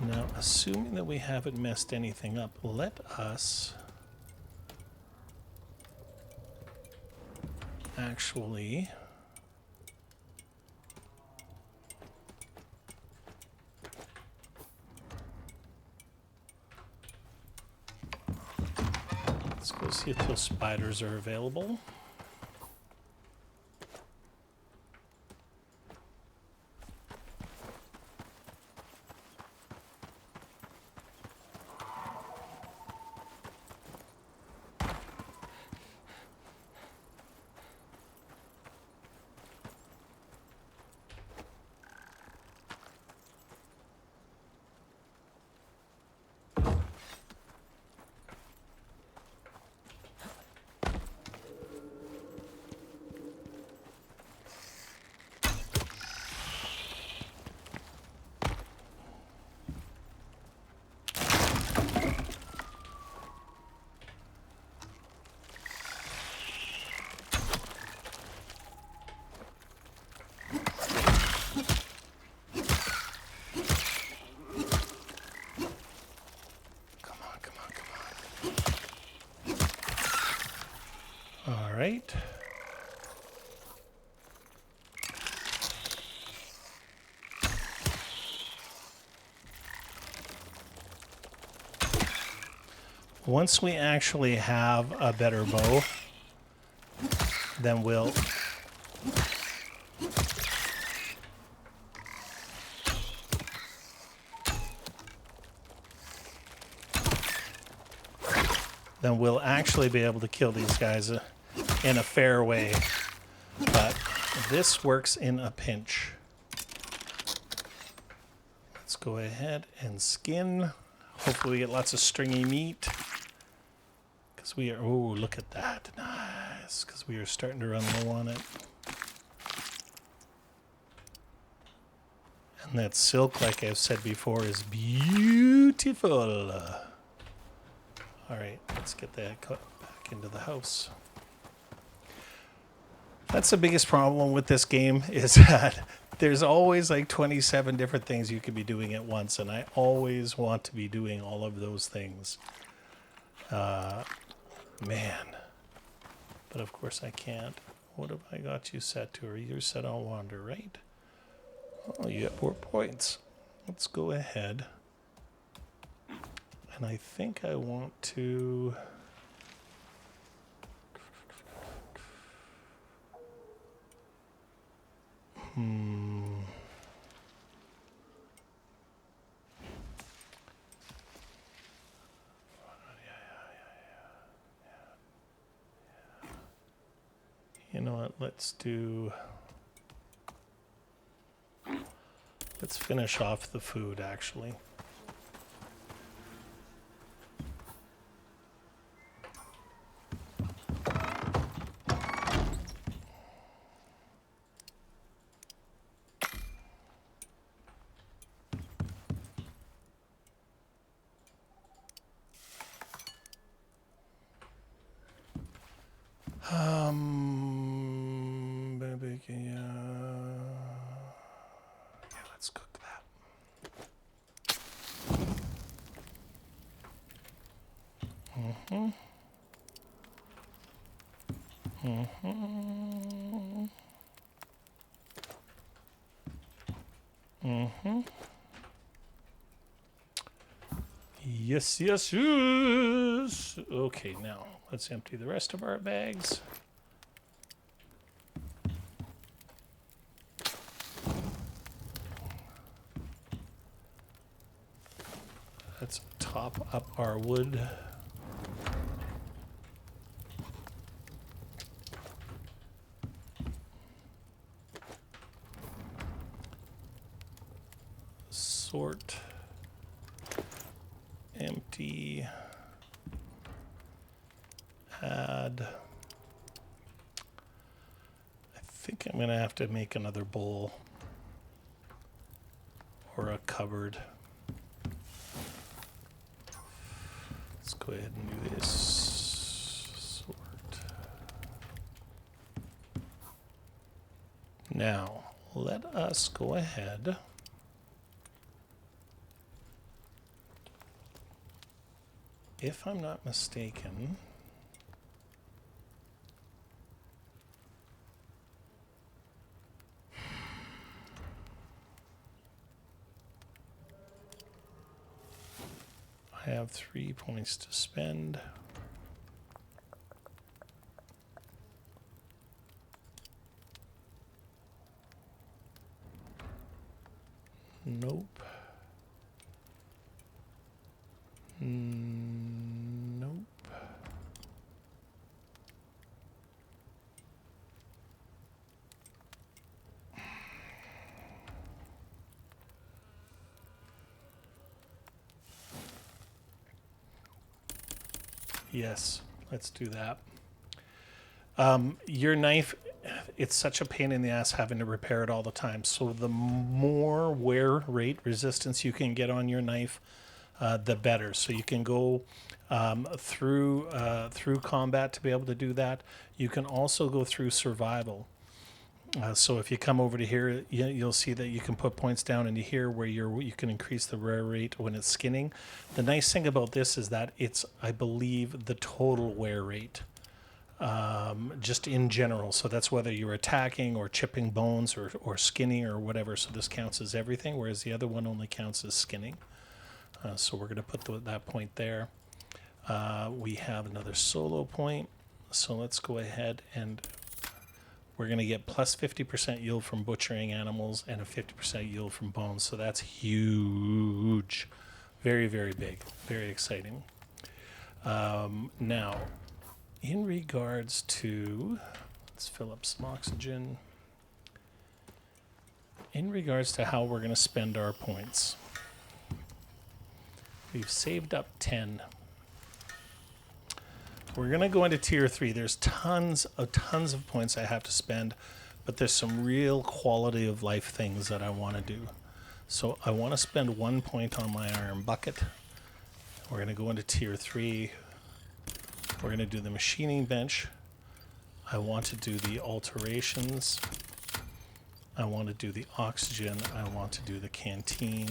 Now, assuming that we haven't messed anything up, let us actually let's go see if those spiders are available. Right. Once we actually have a better bow, then we'll actually be able to kill these guys in a fair way, but this works in a pinch. Let's go ahead and skin. Hopefully we get lots of stringy meat, because we are, oh, look at that, nice, because we are starting to run low on it. And that silk, like I've said before, is beautiful. All right, let's get that cut back into the house. That's the biggest problem with this game, is that there's always like 27 different things you could be doing at once, and I always want to be doing all of those things. Man. But of course I can't. What have I got you set to? Or you're set on wander, right? Oh, you get 4 points. Let's go ahead. And I think I want to... You know what? Let's finish off the food, actually. Yeah, let's cook that. Yes, yes, yes. Okay, now let's empty the rest of our bags. Let's top up our wood. Sort. Empty. Add. I think I'm going to have to make another bowl or a cupboard. Let's go ahead and do this. Sort. Now, let us go ahead. If I'm not mistaken, I have 3 points to spend. Nope. Nope. Yes, let's do that. Your knife, it's such a pain in the ass having to repair it all the time. So the more wear rate resistance you can get on your knife, the better. So you can go through combat to be able to do that. You can also go through survival. So if you come over to here, you'll see that you can put points down into here where you can increase the wear rate when it's skinning. The nice thing about this is that it's, I believe, the total wear rate, just in general. So that's whether you're attacking or chipping bones or skinning or whatever. So this counts as everything, whereas the other one only counts as skinning. So we're going to put that point there. We have another solo point. So let's go ahead and we're going to get plus 50% yield from butchering animals and a 50% yield from bones. So that's huge. Very, very big. Very exciting. Now, in regards to, let's fill up some oxygen. In regards to how we're going to spend our points, we've saved up 10. We're going to go into tier 3. There's tons of points I have to spend, but there's some real quality of life things that I want to do. So I want to spend 1 point on my iron bucket. We're going to go into tier 3. We're going to do the machining bench. I want to do the alterations. I want to do the oxygen. I want to do the canteen.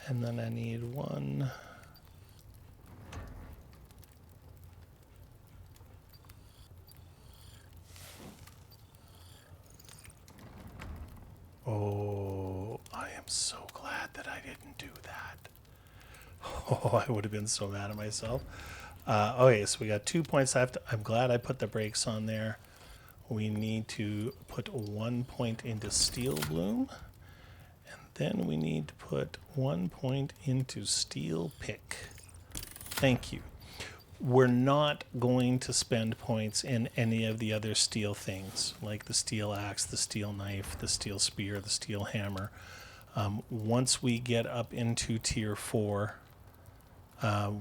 And then I need one. Oh, I am so glad that I didn't do that. Oh, I would have been so mad at myself. Okay, so we got 2 points left. I'm glad I put the brakes on there. We need to put 1 point into Steel Bloom. And then we need to put 1 point into Steel Pick. Thank you. We're not going to spend points in any of the other steel things, like the steel axe, the steel knife, the steel spear, the steel hammer. Once we get up into tier 4,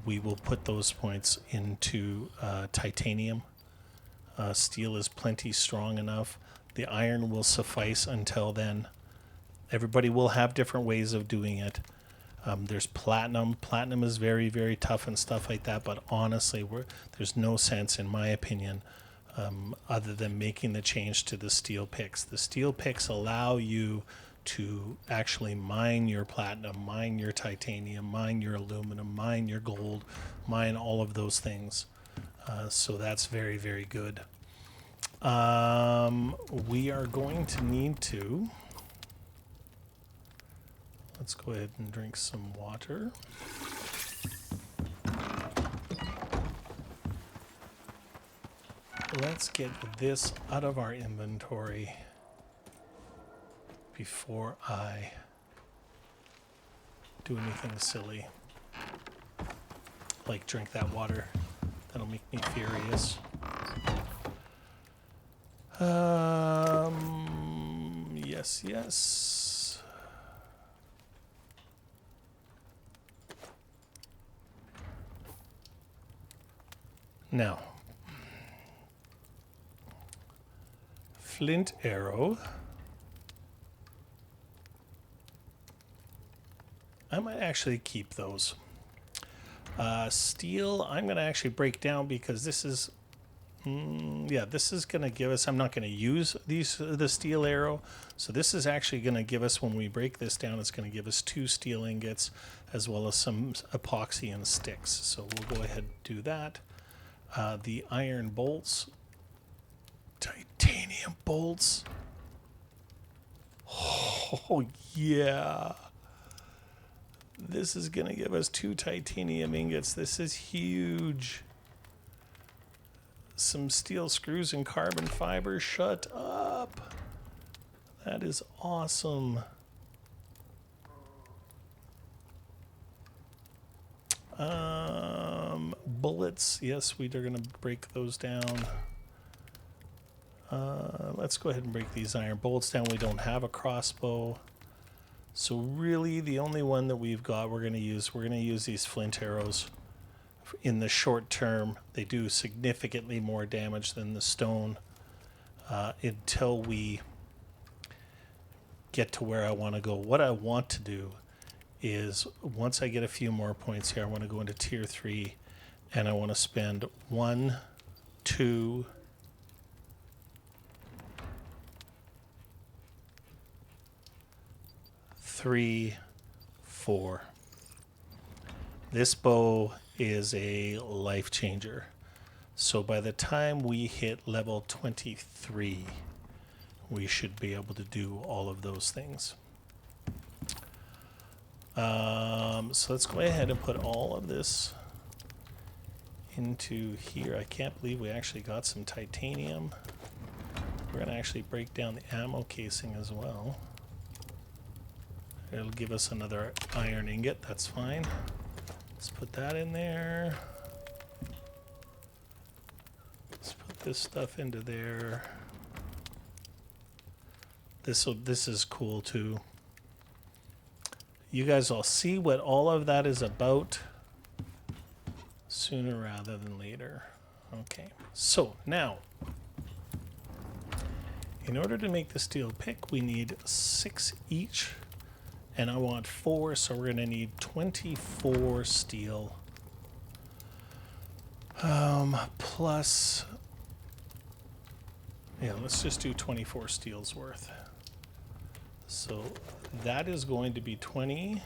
we will put those points into titanium. Steel is plenty strong enough. The iron will suffice until then. Everybody will have different ways of doing it. There's platinum. Platinum is very, very tough and stuff like that. But honestly, there's no sense, in my opinion, other than making the change to the steel picks. The steel picks allow you to actually mine your platinum, mine your titanium, mine your aluminum, mine your gold, mine all of those things. So that's very, very good. We are going to need to... Let's go ahead and drink some water. Let's get this out of our inventory before I do anything silly. Like drink that water. That'll make me furious. Yes. Now, flint arrow. I might actually keep those. Steel, I'm going to actually break down because this is, this is going to give us, I'm not going to use the steel arrow. So this is actually going to give us, when we break this down, it's going to give us 2 steel ingots as well as some epoxy and sticks. So we'll go ahead and do that. The iron bolts, titanium bolts. Oh, yeah. This is going to give us 2 titanium ingots. This is huge. Some steel screws and carbon fiber. Shut up. That is awesome. Bullets. Yes, we are going to break those down. Let's go ahead and break these iron bolts down. We don't have a crossbow. So really the only one that we're going to use these flint arrows. In the short term, they do significantly more damage than the stone until we get to where I want to go. What I want to do is, once I get a few more points here, I want to go into tier 3 and I want to spend 1, 2, 3, 4. This bow is a life changer. So by the time we hit level 23, we should be able to do all of those things. So let's go ahead and put all of this into here. I can't believe we actually got some titanium. We're going to actually break down the ammo casing as well. It'll give us another iron ingot. That's fine. Let's put that in there. Let's put this stuff into there. This is cool too. You guys will see what all of that is about sooner rather than later. Okay, so now, in order to make the steel pick, we need 6 each. And I want 4, so we're going to need 24 steel. Plus... Yeah, let's just do 24 steel's worth. So that is going to be 20,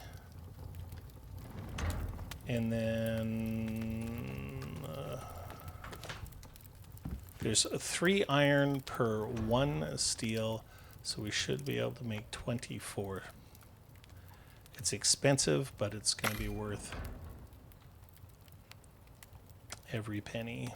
And then there's 3 iron per 1 steel, so we should be able to make 24. It's expensive, but it's going to be worth every penny.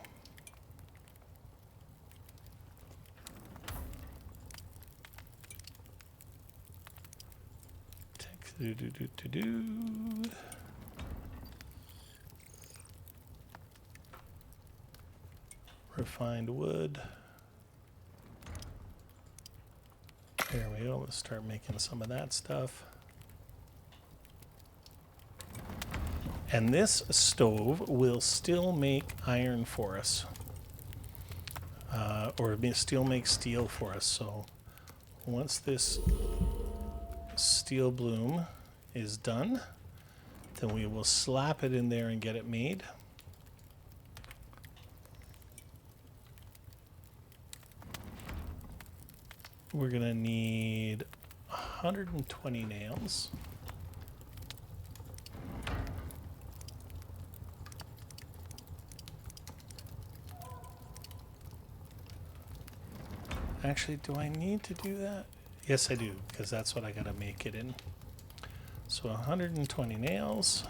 Refined wood. There we go. Let's start making some of that stuff. And this stove will still make iron for us. Or still make steel for us. So once this steel bloom is done, then we will slap it in there and get it made. We're going to need 120 nails. Actually, do I need to do that? Yes, I do, because that's what I got to make it in. So 120 nails.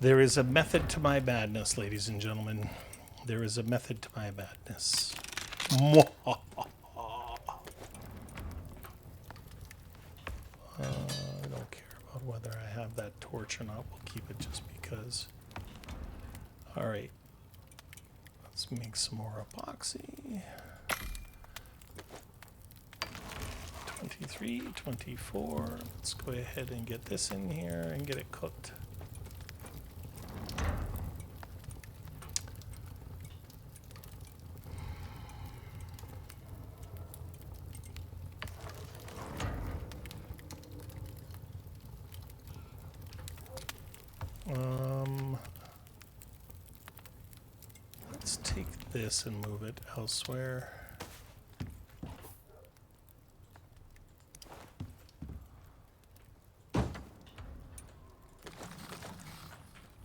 There is a method to my madness, ladies and gentlemen. There is a method to my madness. I don't care about whether I have that torch or not. We'll keep it just because. All right. Let's make some more epoxy. 23, 24. Let's go ahead and get this in here and get it cooked. Let's take this and move it elsewhere.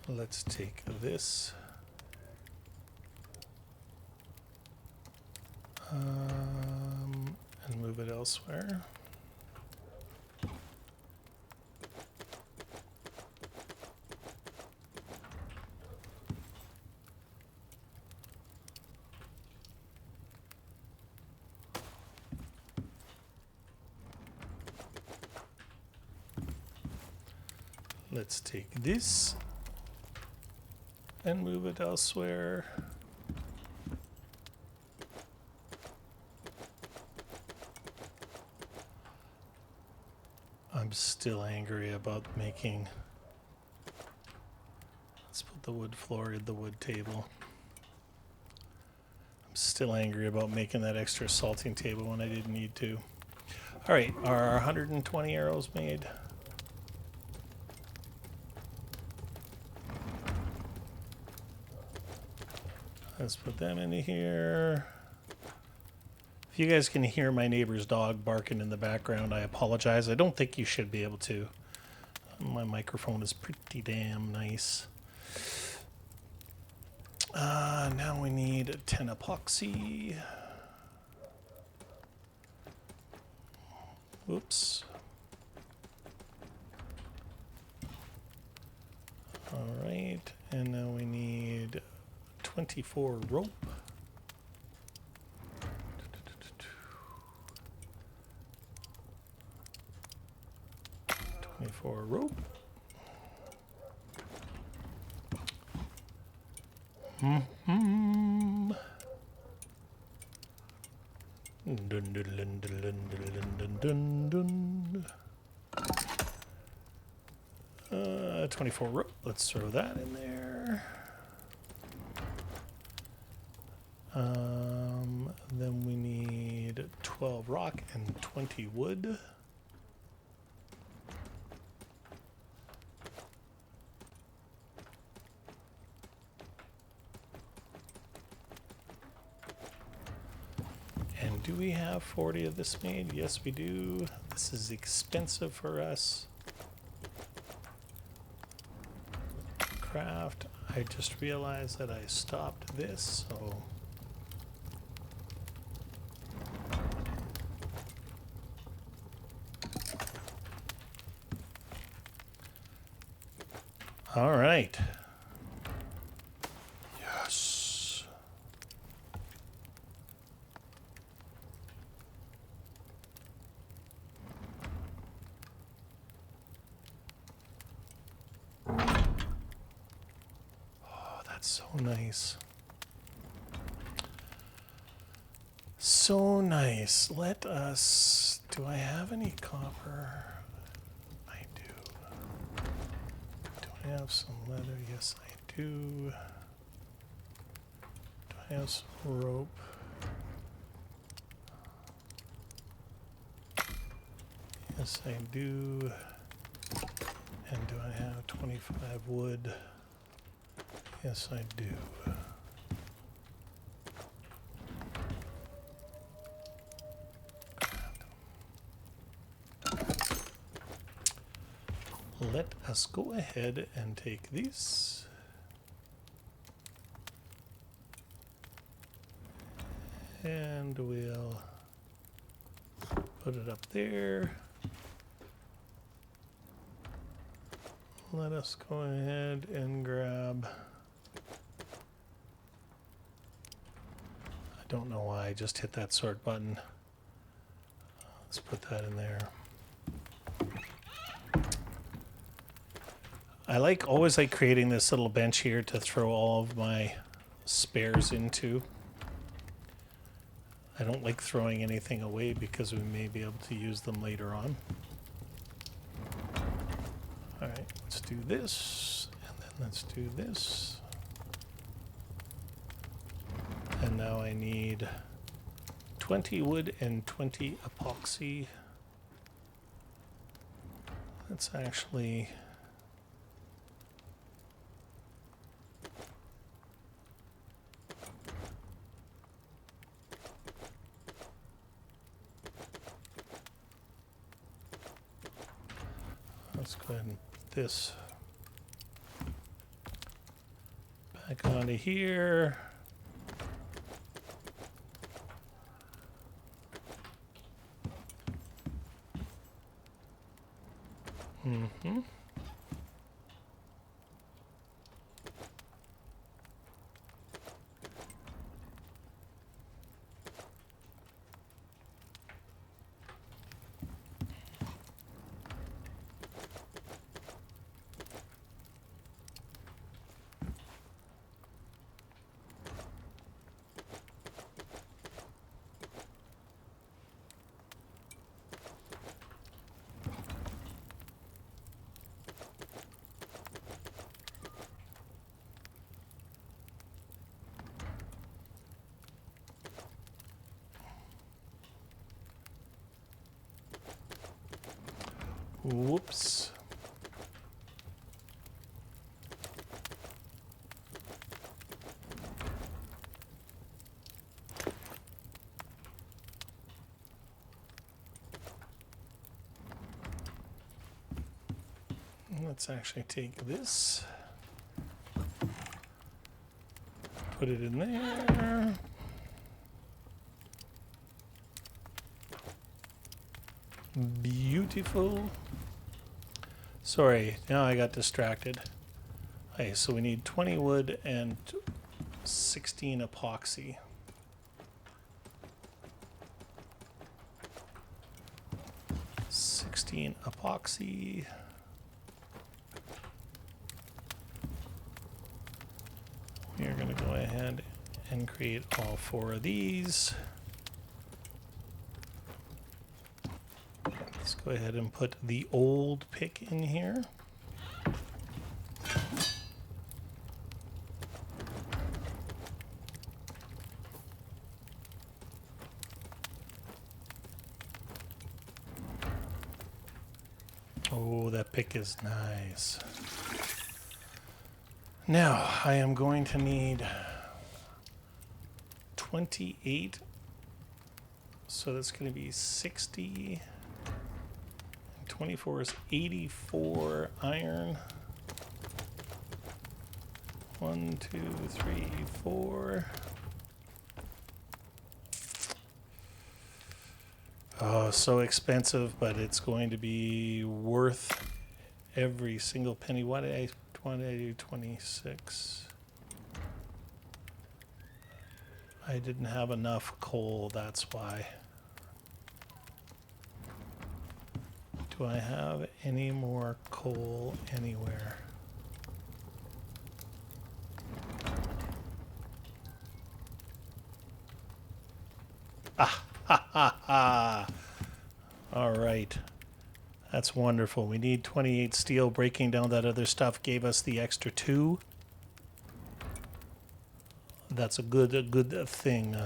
Let's take this and move it elsewhere. Let's take this and move it elsewhere. I'm still angry about making. Let's put the wood floor in the wood table. I'm still angry about making that extra salting table when I didn't need to. All right, are 120 arrows made? Let's put them into here. If you guys can hear my neighbor's dog barking in the background, I apologize. I don't think you should be able to. My microphone is pretty damn nice. Now we need 10 epoxy. Oops. All right, and now we need 24 rope. 24 rope. Dun, dun, dun, dun, dun, dun, dun, dun. 24 rope. Let's throw that in there. Then we need 12 rock and 20 wood. And do we have 40 of this made? Yes, we do. This is expensive for us. Craft. I just realized that I stopped this, so... All right. Yes. Oh, that's so nice. So nice. Let us... Do I have any copper? I do. Do I have some leather? Yes, I do. Do I have some rope? Yes, I do. And do I have 25 wood? Yes, I do. Let us go ahead and take these. And we'll put it up there. Let us go ahead and grab... I don't know why I just hit that sort button. Let's put that in there. I always like creating this little bench here to throw all of my spares into. I don't like throwing anything away because we may be able to use them later on. All right, let's do this, and then let's do this. And now I need 20 wood and 20 epoxy. Let's actually... Let's go ahead and put this back onto here. Mm-hmm. Whoops. Let's actually take this, put it in there. Beautiful. Sorry, now I got distracted. Okay, so we need 20 wood and 16 epoxy. Epoxy. We are going to go ahead and create all 4 of these. Let's go ahead and put the old pick in here. Oh, that pick is nice. Now, I am going to need 28. So that's going to be 60. 24 is 84 iron. 1, 2, 3, 4. Oh, so expensive, but it's going to be worth every single penny. What did I 20, 26? I didn't have enough coal, that's why. Do I have any more coal anywhere? Ah, ha, ha, ha. All right. That's wonderful. We need 28 steel. Breaking down that other stuff gave us the extra 2. That's a good thing.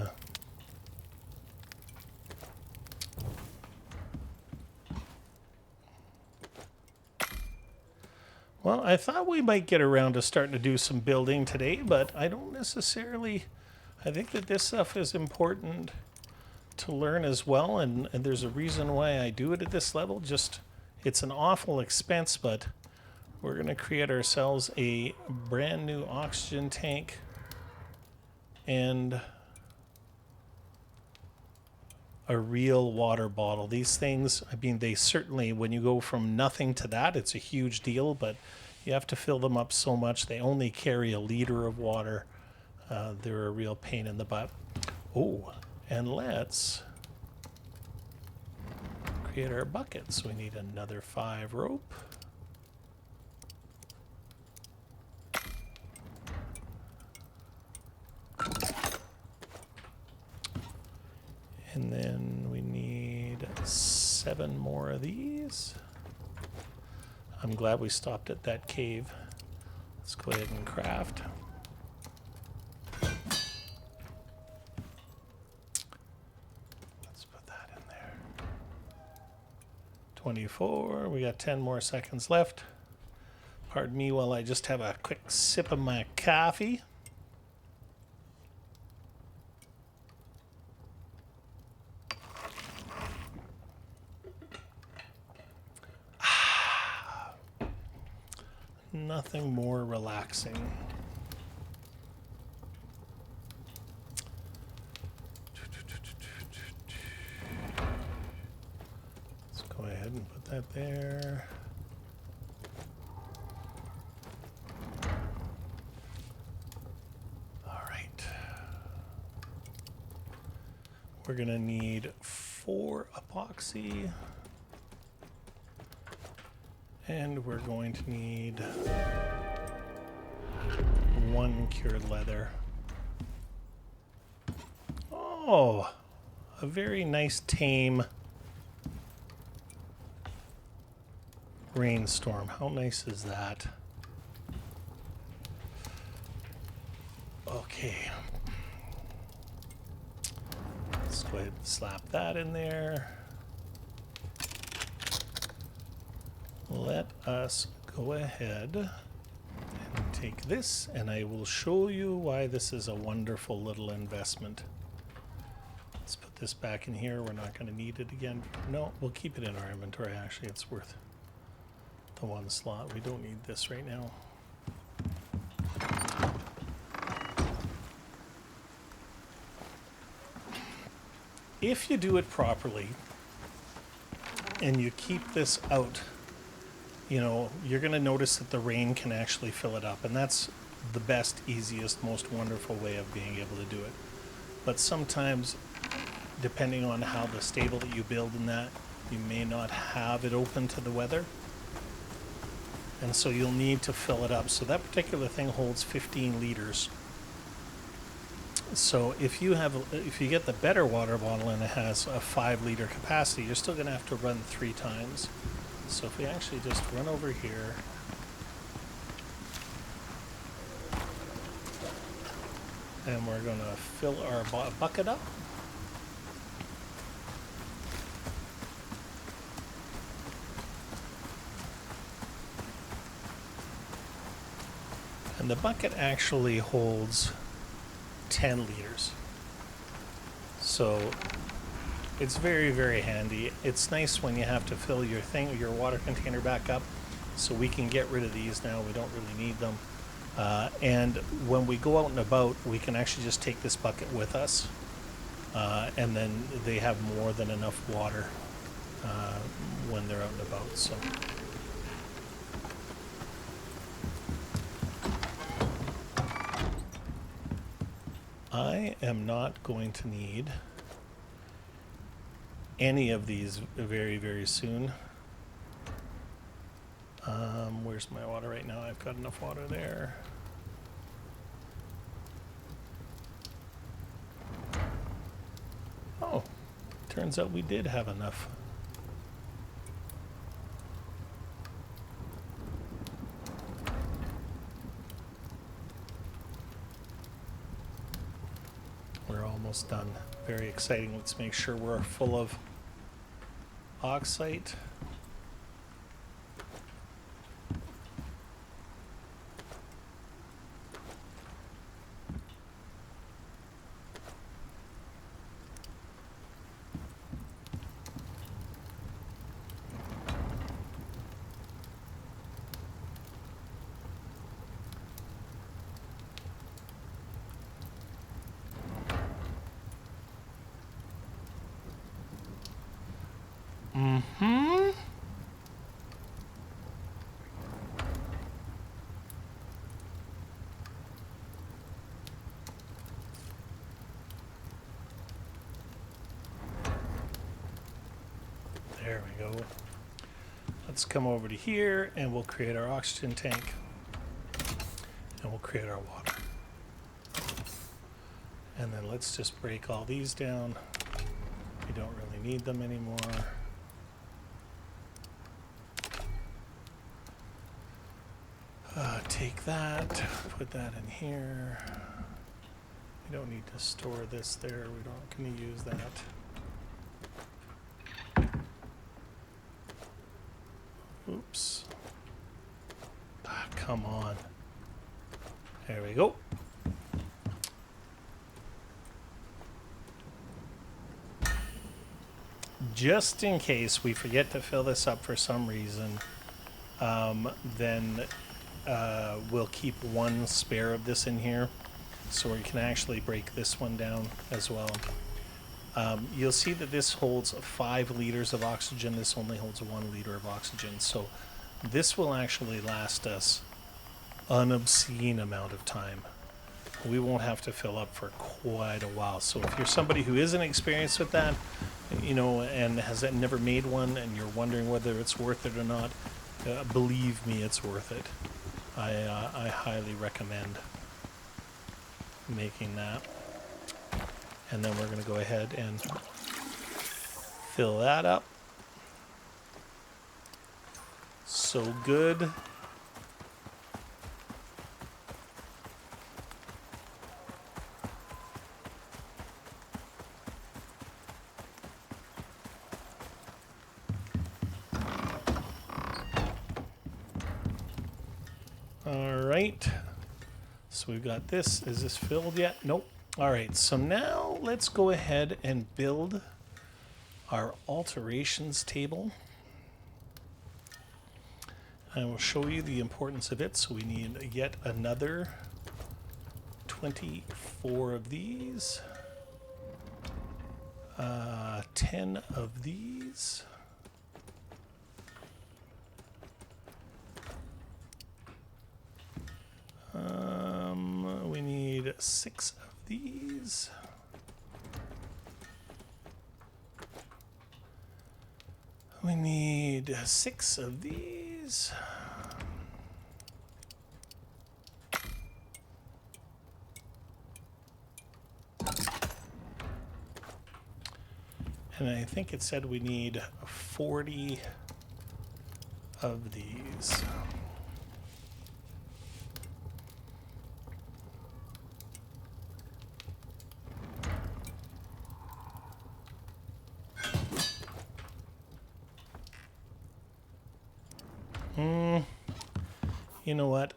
Well, I thought we might get around to starting to do some building today, but I don't necessarily... I think that this stuff is important to learn as well, and there's a reason why I do it at this level. Just, it's an awful expense, but we're going to create ourselves a brand new oxygen tank and a real water bottle. These things, I mean, they certainly, when you go from nothing to that, it's a huge deal, but you have to fill them up so much. They only carry a liter of water. They're a real pain in the butt. Oh, and let's create our buckets. We need another 5 rope. And then we need 7 more of these. I'm glad we stopped at that cave. Let's go ahead and craft. Let's put that in there. 24. We got 10 more seconds left. Pardon me while I just have a quick sip of my coffee. Nothing more relaxing. Let's go ahead and put that there. All right. We're going to need 4 epoxy. And we're going to need 1 cured leather. Oh, a very nice tame rainstorm. How nice is that? Okay. Let's go ahead and slap that in there. Let us go ahead and take this, and I will show you why this is a wonderful little investment. Let's put this back in here. We're not going to need it again. No, we'll keep it in our inventory. Actually, it's worth the 1 slot. We don't need this right now. If you do it properly and you keep this out, you know, you're going to notice that the rain can actually fill it up, and that's the best, easiest, most wonderful way of being able to do it. But sometimes, depending on how the stable that you build in that, you may not have it open to the weather, and so you'll need to fill it up. So that particular thing holds 15 liters. So if you get the better water bottle and it has a 5-liter capacity, you're still going to have to run 3 times. So if we actually just run over here, and we're going to fill our bucket up. And the bucket actually holds 10 liters. So it's very, very handy. It's nice when you have to fill your water container back up. So we can get rid of these now. We don't really need them. And when we go out and about, we can actually just take this bucket with us. And then they have more than enough water when they're out and about. So. I am not going to need any of these very, very soon. Where's my water right now? I've got enough water there. Oh, turns out we did have enough. We're almost done. Very exciting. Let's make sure we're full of oxide. There we go. Let's come over to here and we'll create our oxygen tank. And we'll create our water. And then let's just break all these down. We don't really need them anymore. Take that, put that in here. We don't need to store this there. We're not going to use that. Oops. Come on. There we go. Just in case we forget to fill this up for some reason, then we'll keep one spare of this in here, so we can actually break this one down as well. You'll see that this holds 5 liters of oxygen. This only holds 1 liter of oxygen, so this will actually last us an obscene amount of time. We won't have to fill up for quite a while. So if you're somebody who isn't experienced with that, you know, and has never made one, and you're wondering whether it's worth it or not, believe me, it's worth it. I highly recommend making that. And then we're going to go ahead and fill that up. So good. All right. So we've got this. Is this filled yet? Nope. All right. So now let's go ahead and build our alterations table. I will show you the importance of it. So we need yet another 24 of these, 10 of these, we need 6 of these, we need 6 of these, and I think it said we need 40 of these. You know what?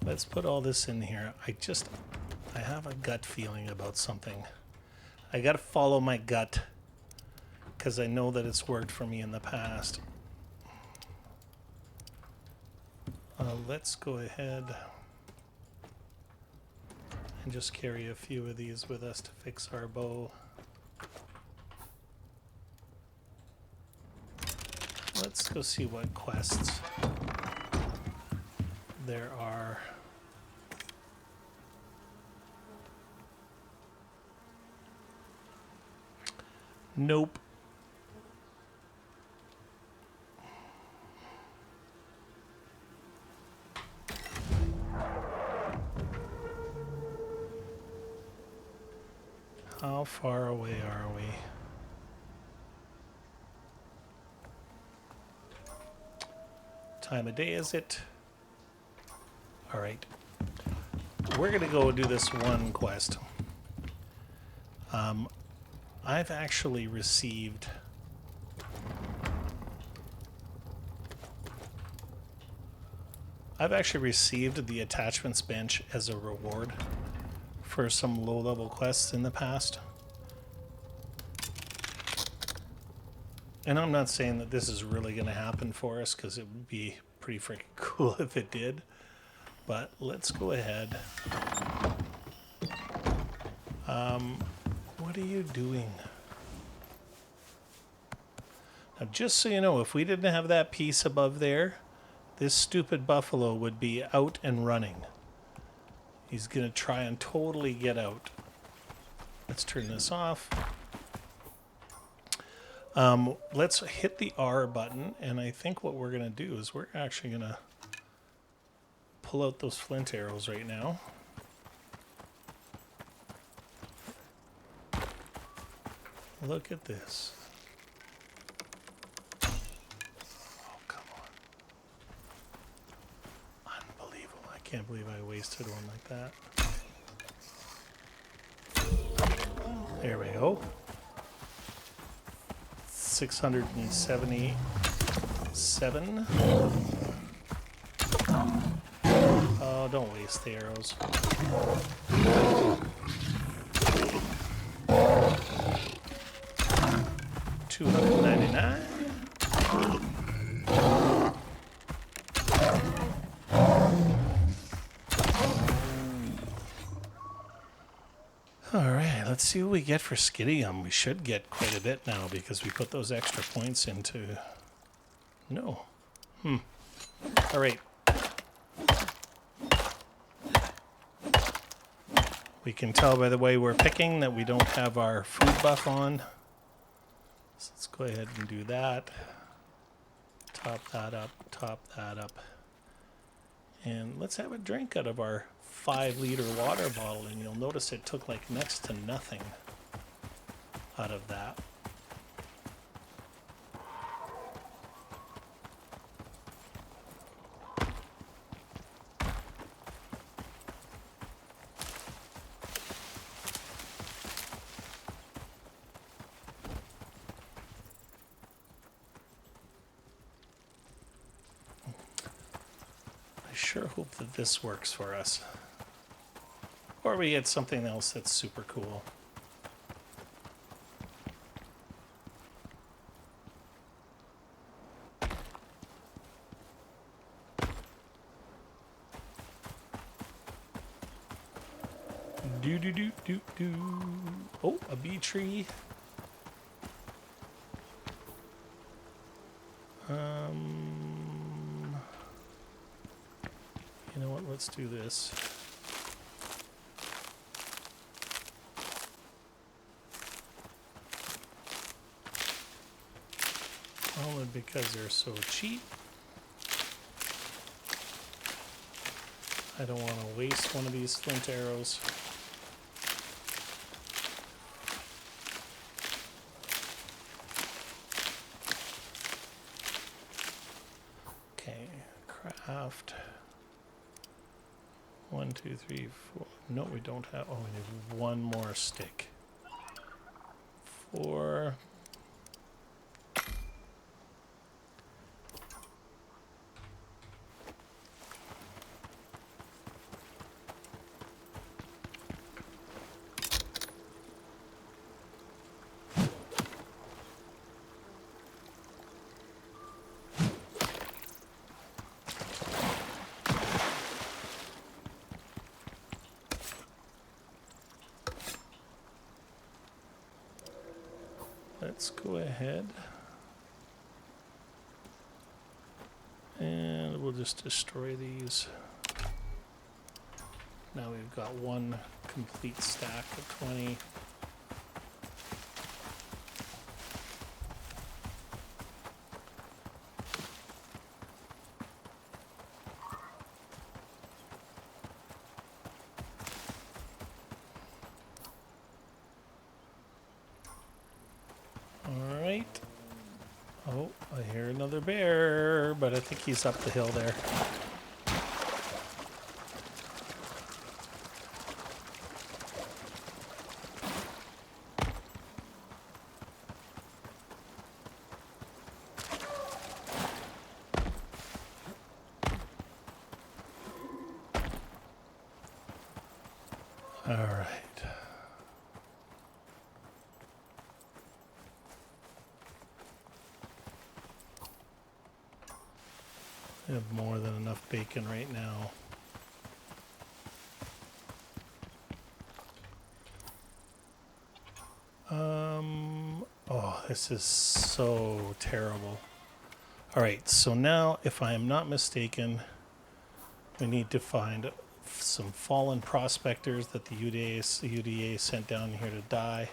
Let's put all this in here. I have a gut feeling about something. I gotta follow my gut because I know that it's worked for me in the past. Let's go ahead and just carry a few of these with us to fix our bow. Let's go see what quests there are. Nope. How far away are we? Time of day is it? All right. We're going to go do this one quest. I've actually received the attachments bench as a reward for some low-level quests in the past. And I'm not saying that this is really going to happen for us, because it would be pretty freaking cool if it did. But let's go ahead. What are you doing? Now, just so you know, if we didn't have that piece above there, this stupid buffalo would be out and running. He's going to try and totally get out. Let's turn this off. Let's hit the R button, and I think what we're going to do is we're actually going to pull out those flint arrows right now. Look at this. Oh, come on. Unbelievable. I can't believe I wasted one like that. There we go. 677. Oh, don't waste the arrows. $299. All right, let's see what we get for Skydium. We should get quite a bit now because we put those extra points into... No. All right. We can tell by the way we're picking that we don't have our food buff on. So let's go ahead and do that. Top that up, top that up. And let's have a drink out of our 5-liter water bottle, and you'll notice it took like next to nothing out of that. I sure hope that this works for us. Or we get something else that's super cool. Do do do do do. Oh, a bee tree. You know what? Let's do this. Only because they're so cheap. I don't want to waste one of these flint arrows. Okay, craft. 1, 2, 3, 4. No, we don't have. Oh, we need one more stick. 4. let's go ahead and we'll just destroy these. Now we've got one complete stack of 20. All right. Oh, I hear another bear, but I think he's up the hill there. All right. We have more than enough bacon right now. Oh, this is so terrible. All right, so now, if I am not mistaken, we need to find some fallen prospectors that the UDA sent down here to die.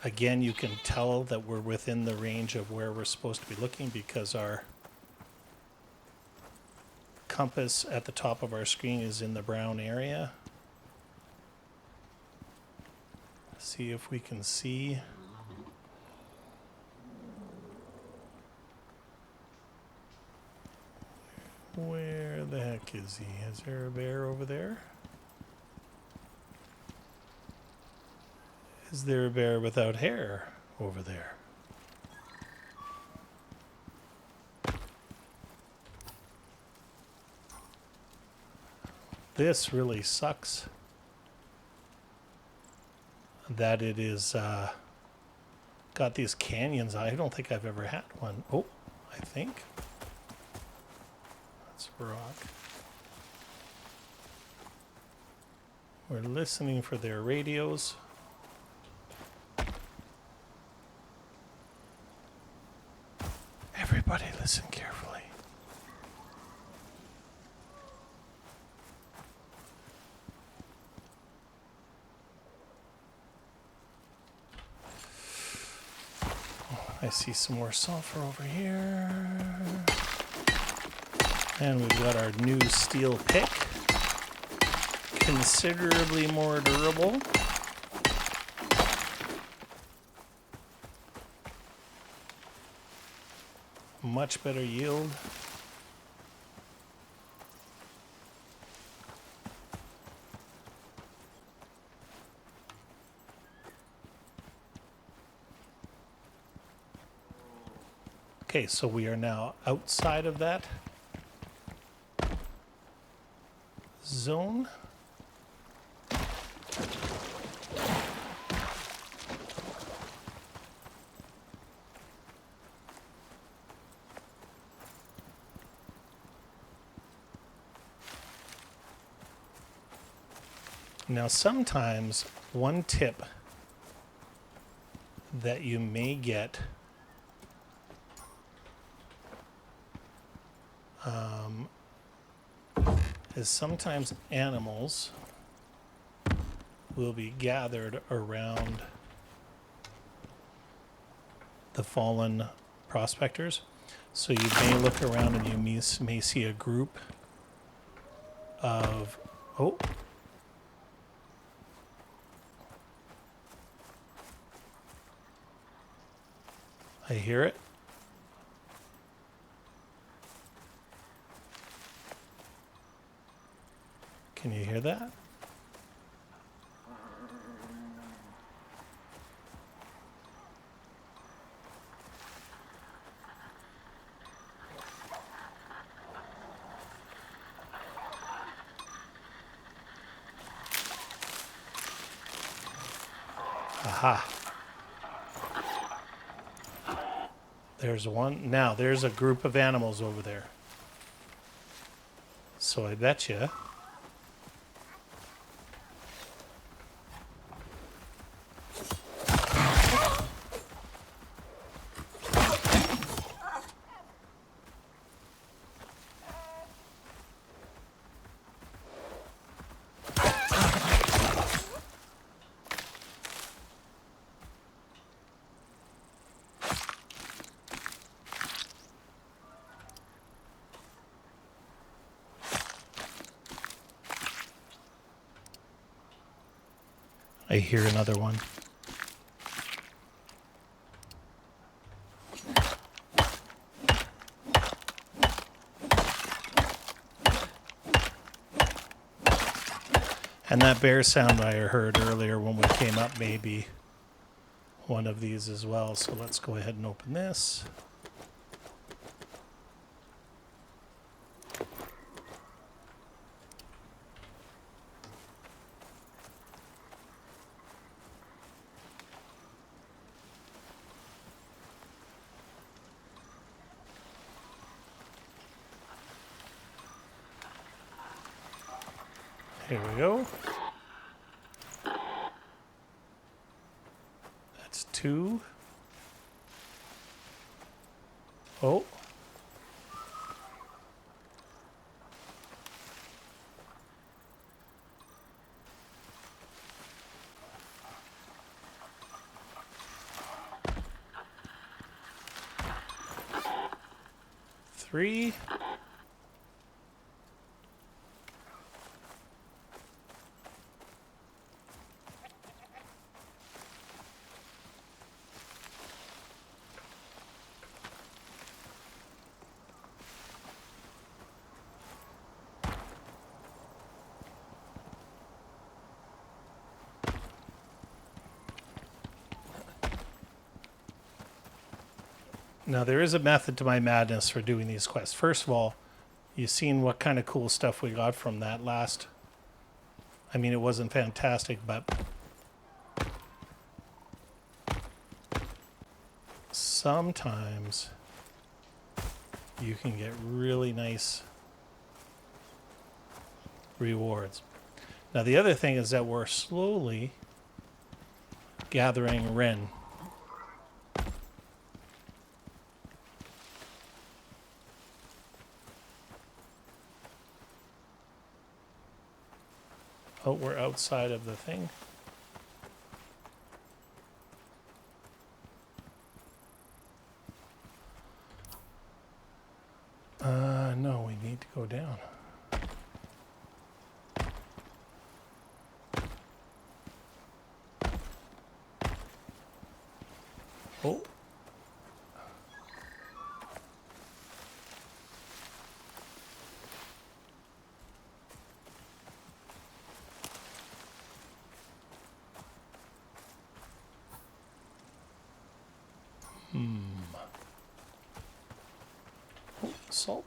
Again, you can tell that we're within the range of where we're supposed to be looking because our compass at the top of our screen is in the brown area. See if we can see. Where the heck is he? Is there a bear over there? Is there a bear without hair over there? This really sucks that it is got these canyons. I don't think I've ever had one. Oh, I think that's a rock. We're listening for their radios. Everybody listen carefully. I see some more sulfur over here. And we've got our new steel pick. Considerably more durable. Much better yield. Okay, so we are now outside of that zone. Now, sometimes one tip that you may get is sometimes animals will be gathered around the fallen prospectors. So you may look around and you may see a group of, oh, I hear it. Can you hear that? Aha. There's one. Now, there's a group of animals over there. So I bet you I hear another one. And that bear sound I heard earlier when we came up may be one of these as well. So let's go ahead and open this. Here we go. That's 2. Oh. Three. Now, there is a method to my madness for doing these quests. First of all, you've seen what kind of cool stuff we got from that last. I mean, it wasn't fantastic, but sometimes you can get really nice rewards. Now, the other thing is that we're slowly gathering Ren. Oh, we're outside of the thing. No, we need to go down. Oh. Salt.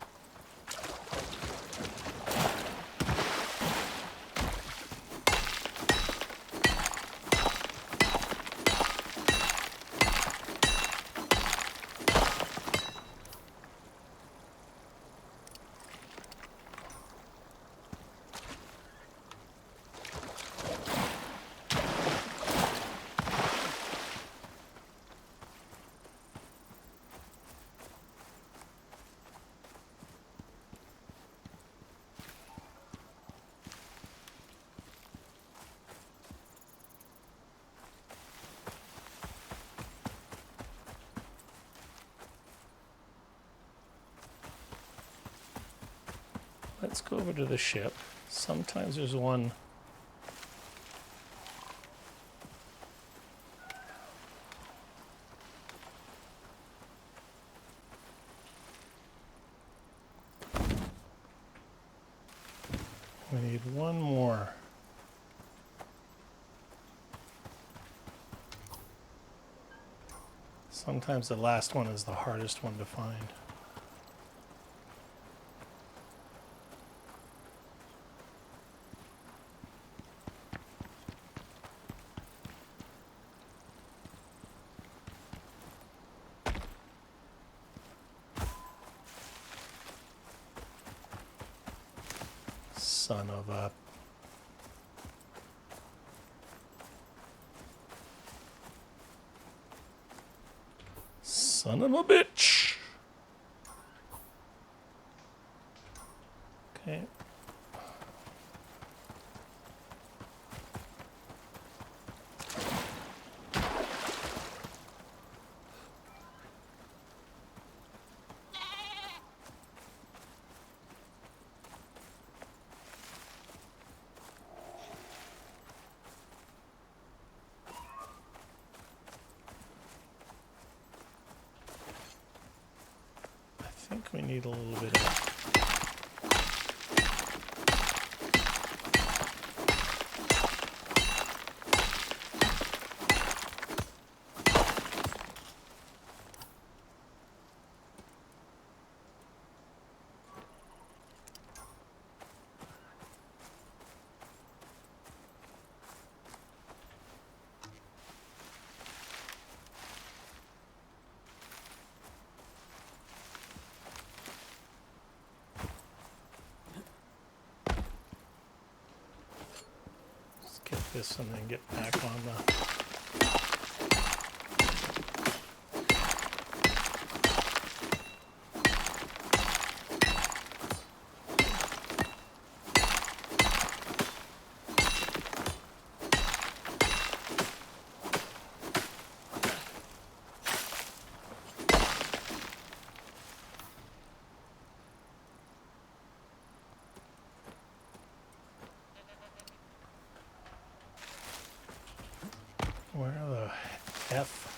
Let's go over to the ship. Sometimes there's one. We need one more. Sometimes the last one is the hardest one to find. Son of a... Son of a bitch! Okay. We need a little bit of... Get this and then get back on the... Where the F?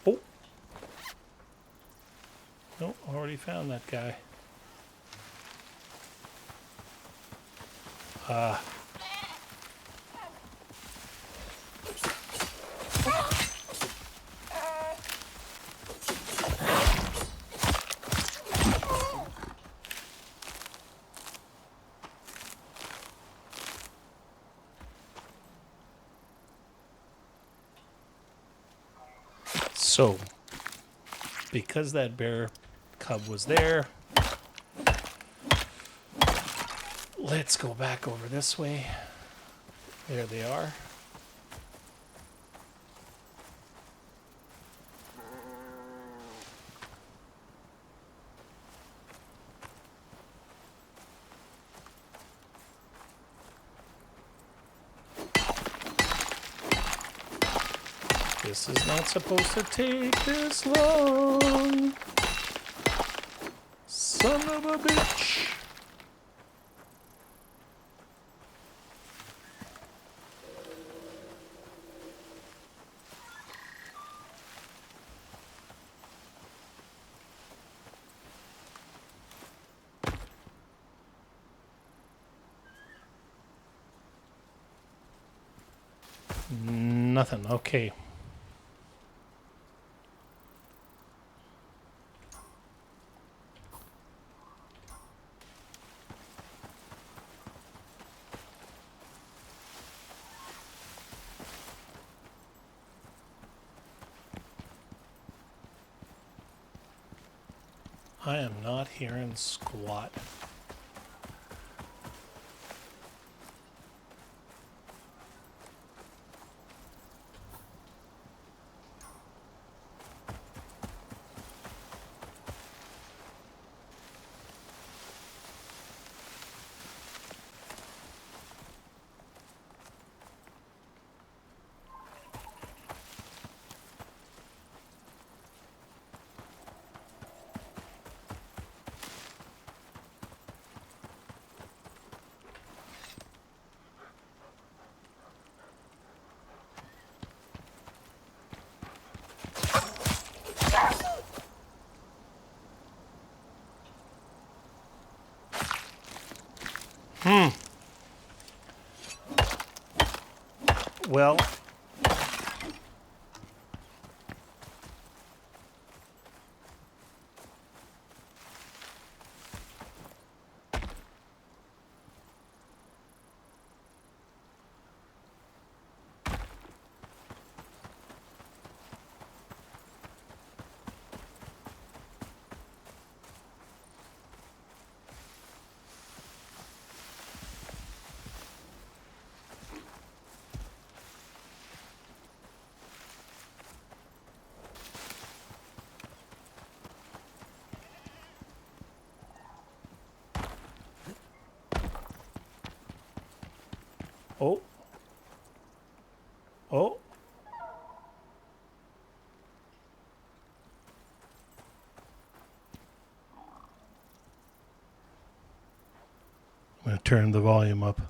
Oh. Nope, already found that guy. So, because that bear cub was there, let's go back over this way. There they are. This is not supposed to take this long. Son of a bitch. Nothing. Okay. I am not hearing squat. Well, oh. Oh. gonna turn the volume up.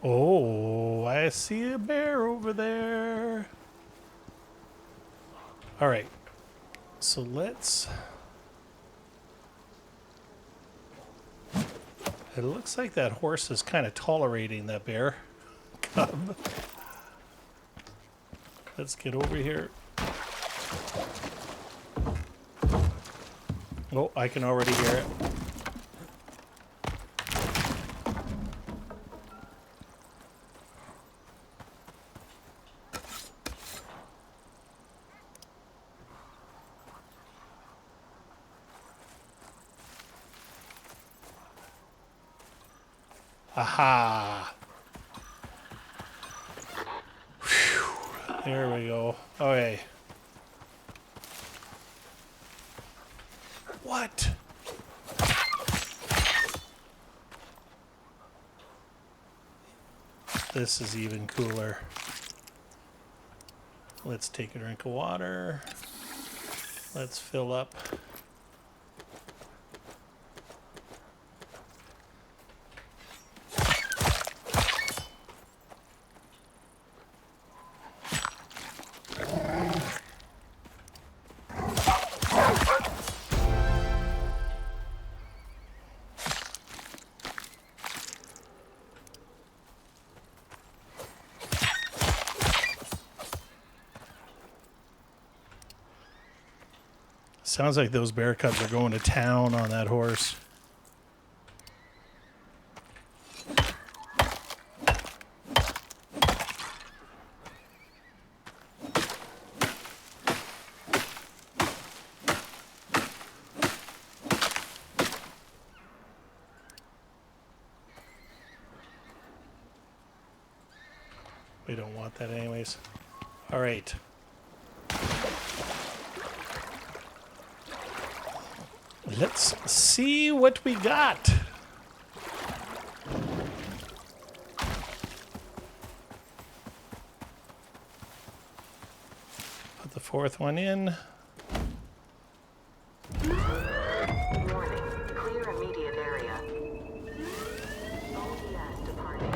Oh, I see a bear over there. All right. So let's... It looks like that horse is kind of tolerating that bear cub. Let's get over here. Oh, I can already hear it. Aha! Whew. There we go. Okay. What? This is even cooler. Let's take a drink of water. Let's fill up. Sounds like those bear cubs are going to town on that horse. We don't want that anyways. All right. Let's see what we got. Put the fourth one in. Warning, clear immediate area. OES departing.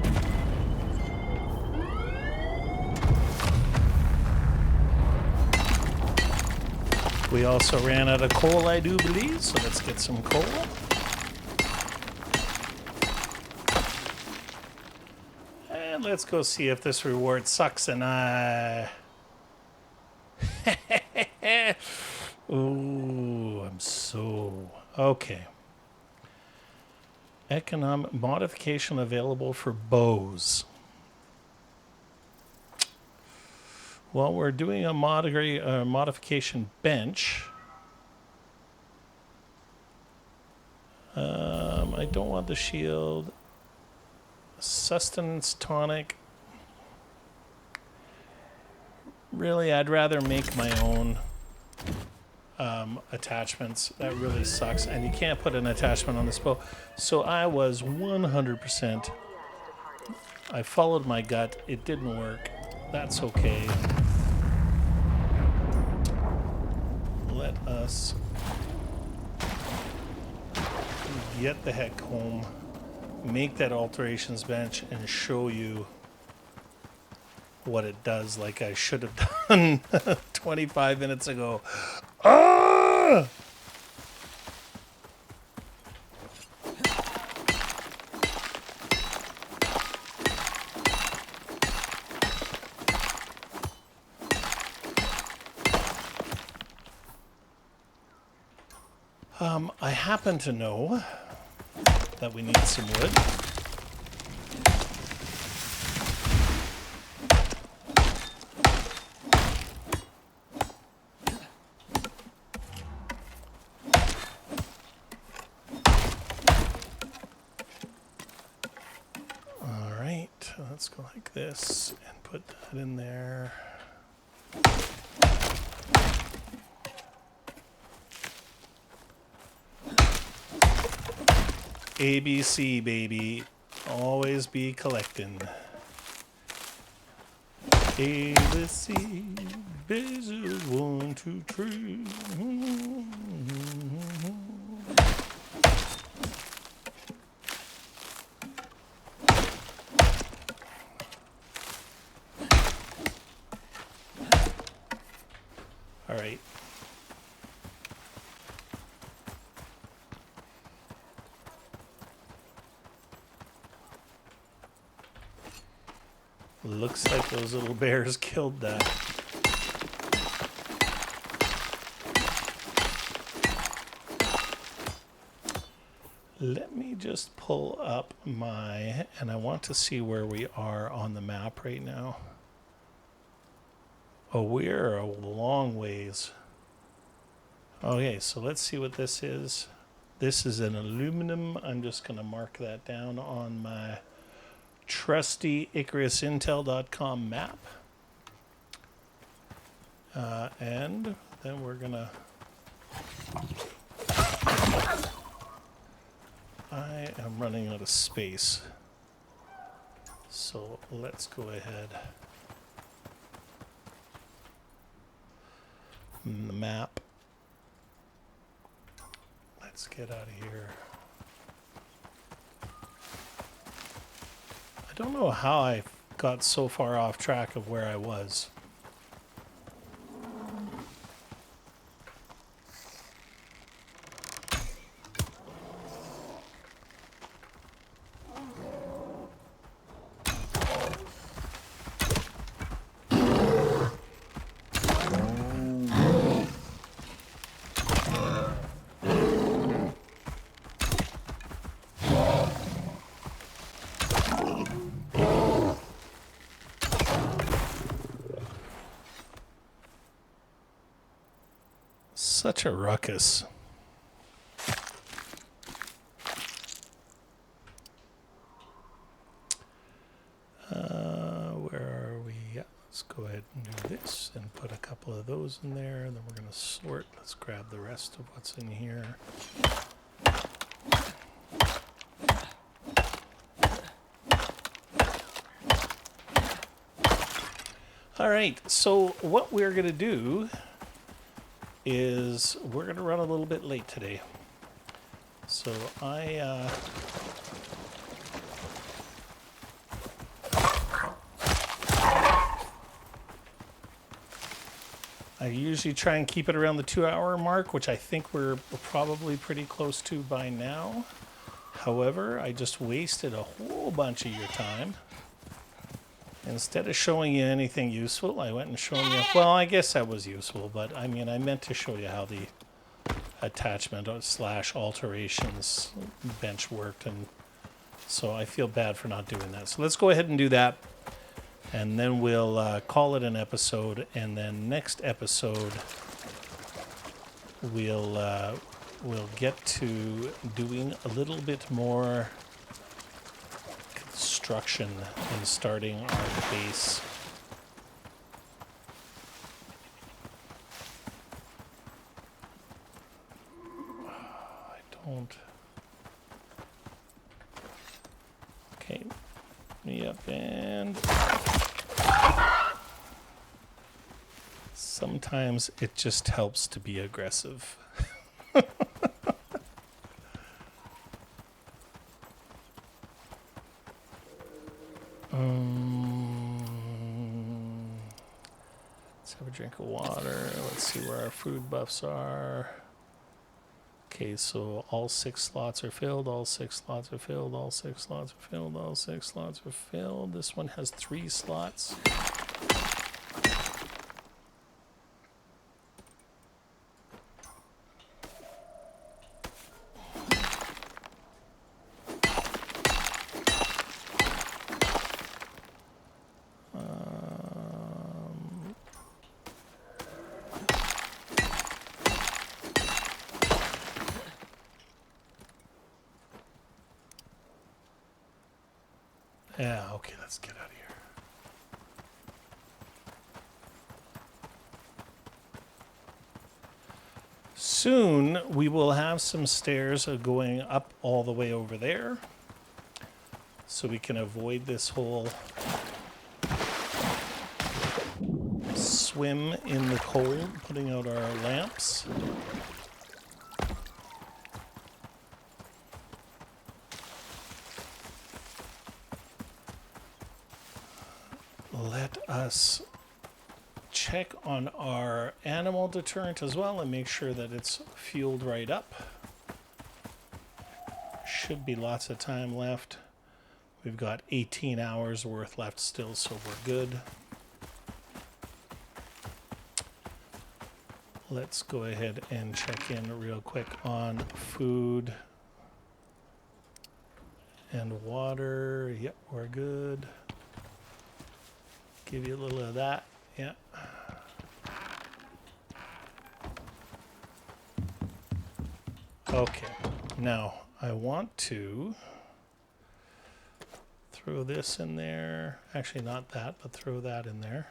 We also ran out of coal, I do believe, so let's get some coal. And let's go see if this reward sucks and I... Ooh, I'm so... Okay. Economic modification available for bows. Well, we're doing a modification bench. I don't want the shield. Sustenance tonic. Really, I'd rather make my own attachments. That really sucks. And you can't put an attachment on this bow. So I was 100%. I followed my gut. It didn't work. That's okay. Let us get the heck home, make that alterations bench, and show you what it does like I should have done 25 minutes ago. Ah! I happen to know that we need some wood. let's go like this and put that in there. ABC, baby. Always be collecting. A, B, C, busy, 1, 2, 3. All right. Looks like those little bears killed that. Let me just pull up my, and I want to see where we are on the map right now. Oh, we're a long ways. Okay, so let's see what this is. This is an aluminum. I'm just going to mark that down on my trusty IcarusIntel.com map. And then we're going to... I am running out of space. So let's go ahead. The map. Let's get out of here. I don't know how I got so far off track of where I was. Such a ruckus. Where are we? Yeah, let's go ahead and do this and put a couple of those in there, and then we're going to sort. Let's grab the rest of what's in here. All right, so what we're going to do is we're going to run a little bit late today. So I usually try and keep it around the 2-hour mark, which I think we're probably pretty close to by now. However, I just wasted a whole bunch of your time. Instead of showing you anything useful, I went and showed you, well, I guess that was useful, but I mean, I meant to show you how the attachment / alterations bench worked, and so I feel bad for not doing that. So let's go ahead and do that, and then we'll call it an episode, and then next episode we'll get to doing a little bit more construction and starting our base. I don't. Okay. Yep, and sometimes it just helps to be aggressive. Let's have a drink of water. Let's see where our food buffs are. Okay, so all 6 slots are filled, all 6 slots are filled, all 6 slots are filled, all 6 slots are filled. This one has 3 slots. Yeah, okay, let's get out of here. Soon we will have some stairs going up all the way over there, so we can avoid this whole swim in the cold, putting out our lamps. Let us check on our animal deterrent as well and make sure that it's fueled right up. Should be lots of time left. We've got 18 hours worth left still, so we're good. Let's go ahead and check in real quick on food and water. Yep, we're good. Give you a little of that. Yeah. Okay. Now, I want to throw this in there. Actually, not that, but throw that in there.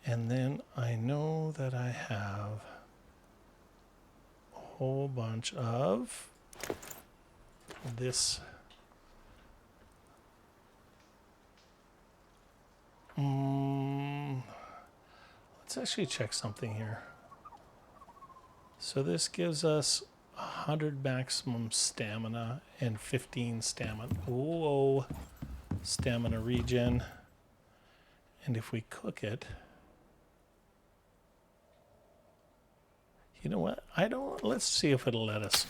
And then I know that I have a whole bunch of this. Let's actually check something here. So this gives us 100 maximum stamina and 15 stamina. Whoa, stamina regen. And if we cook it, you know what? Let's see if it'll let us.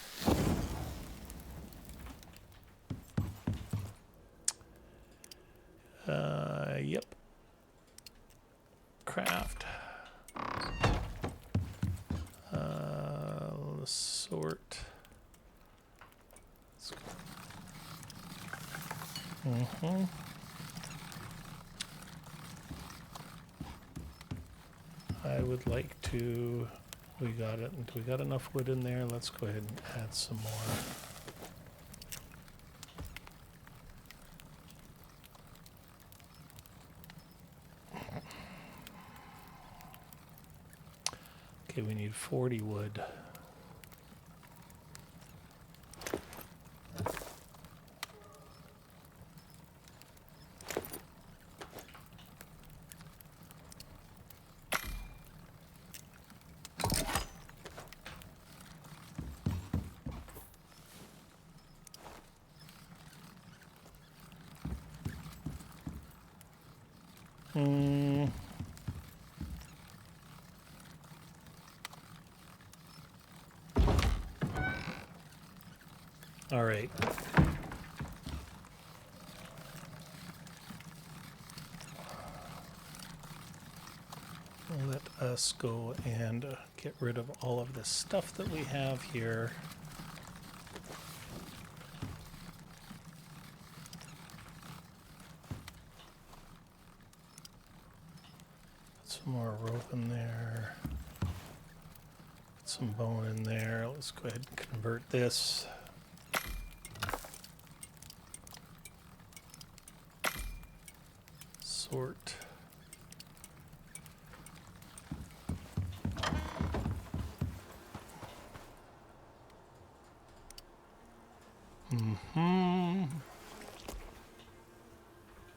Yep. Craft. Sort. I would like to. We got it. We got enough wood in there. Let's go ahead and add some more. Okay, we need 40 wood. All right. Let us go and get rid of all of this stuff that we have here. Put some more rope in there. Put some bone in there. Let's go ahead and convert this. Sort.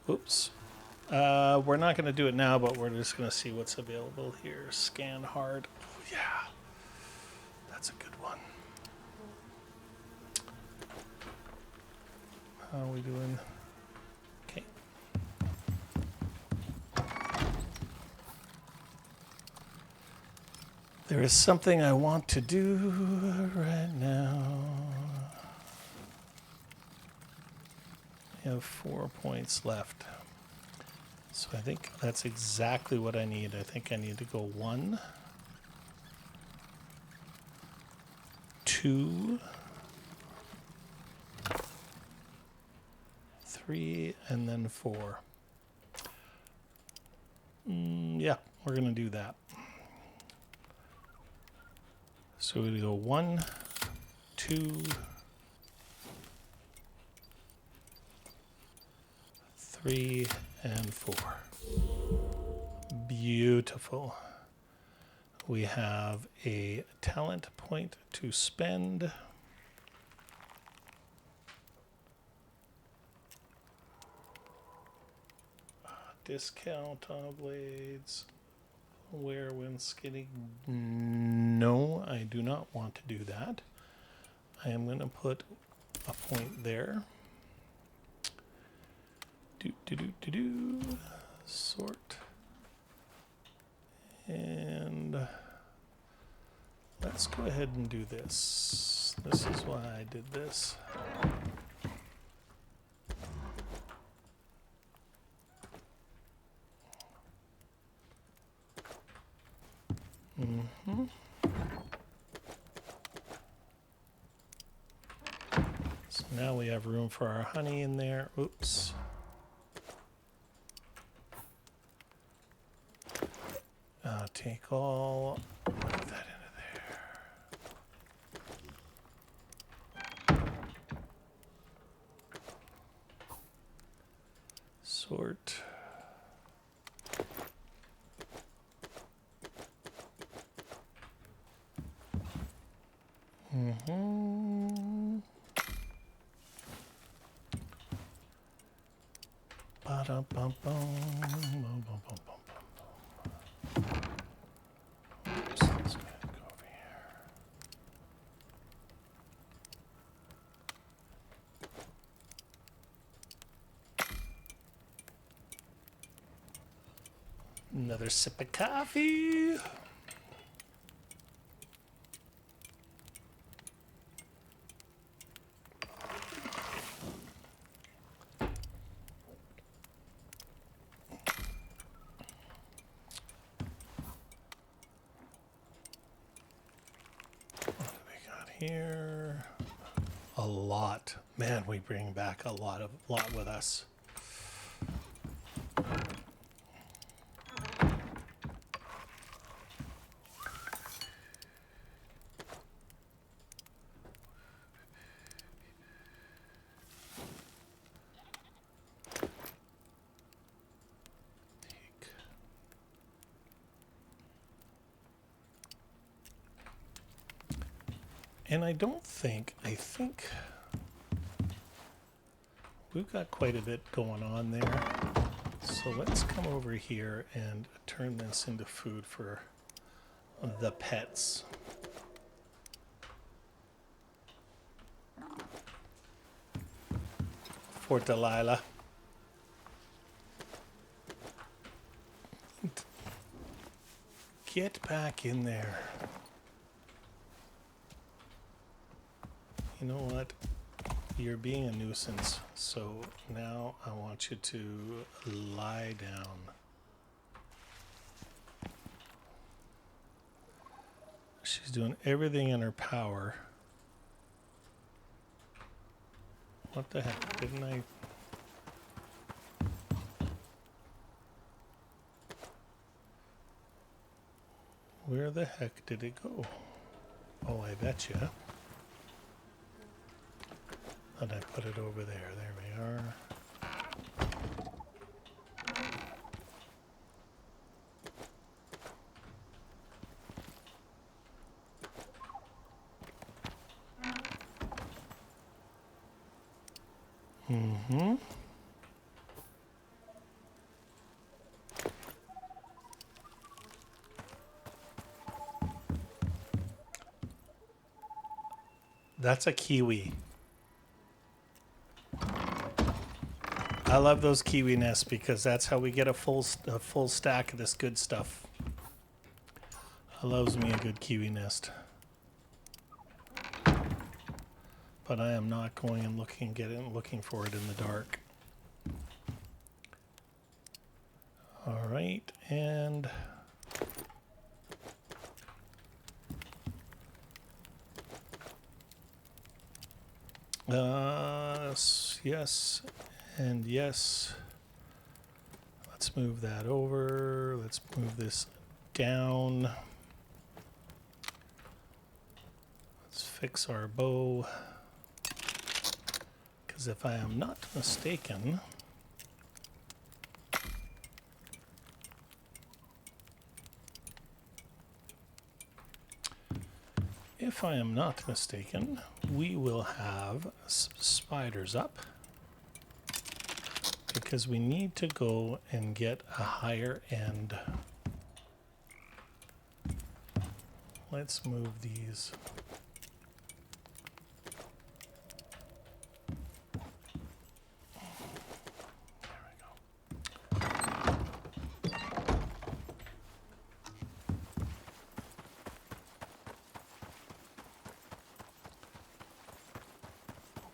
Oops. We're not going to do it now, but we're just going to see what's available here. Scan hard. Oh, yeah. That's a good one. How are we doing? Okay. There is something I want to do right now. We have 4 points left. So I think that's exactly what I need. I think I need to go 1, 2, 3, and then 4. Yeah, we're going to do that. So we go 1, 2, 3 and 4. Beautiful. We have a talent point to spend. Discount on blades. Wear when skinning. No, I do not want to do that. I am going to put a point there. Sort. And let's go ahead and do this. This is why I did this. So now we have room for our honey in there. Oops. Take all, put that into there. Sort. Ba-da-bum-bum. Oops, let's go ahead and go over here. Another sip of coffee. Here, a lot. Man, we bring back a lot with us. And I think we've got quite a bit going on there. So let's come over here and turn this into food for the pets. For Delilah. Get back in there. You know what? You're being a nuisance, so now I want you to lie down. She's doing everything in her power. What the heck? Didn't I? Where the heck did it go? Oh, I bet you. And I put it over there. There we are. That's a kiwi. I love those kiwi nests because that's how we get a full stack of this good stuff. I loves me a good kiwi nest. But I am not going and looking for it in the dark. All right, and yes, and yes. Let's move that over. Let's move this down. Let's fix our bow. Because if I am not mistaken, if I am not mistaken, we will have spiders up because we need to go and get a higher end. Let's move these.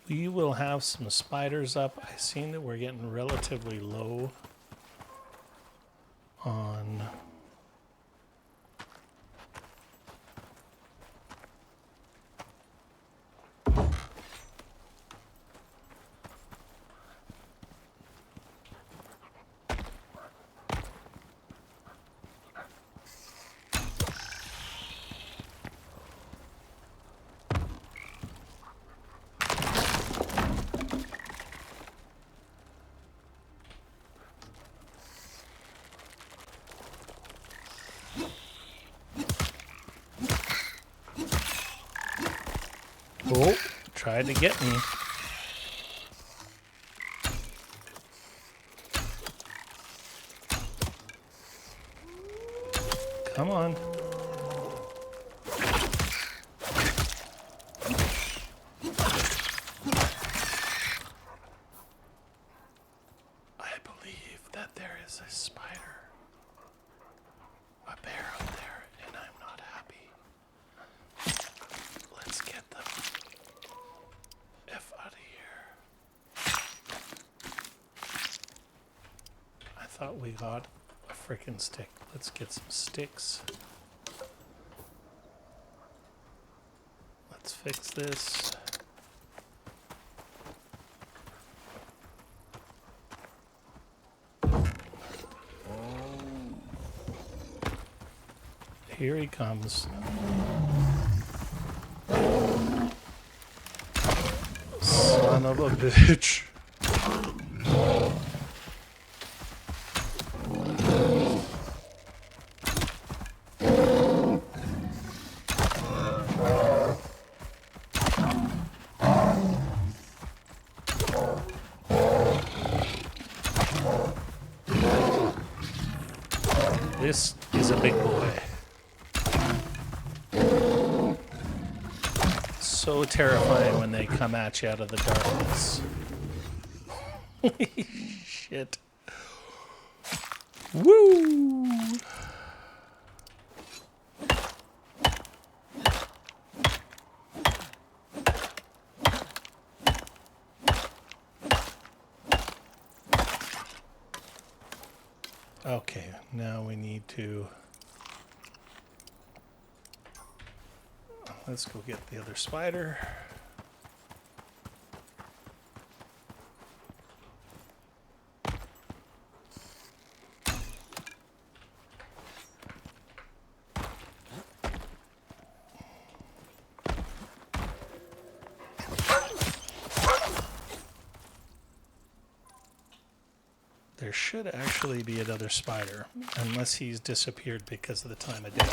We will have some spiders up. I've seen that we're getting relatively low on oh, tried to get me. Come on. I believe that there is a spider, a bear out there, and I'm not happy. Let's get them F out of here. I thought we got a frickin' stick. Let's get some sticks. Let's fix this. Here he comes. Son of a bitch. This is a big boy. So terrifying when they come at you out of the darkness. Shit. Woo! Okay, now we need to... Let's go get the other spider. There should actually be another spider, unless he's disappeared because of the time of day.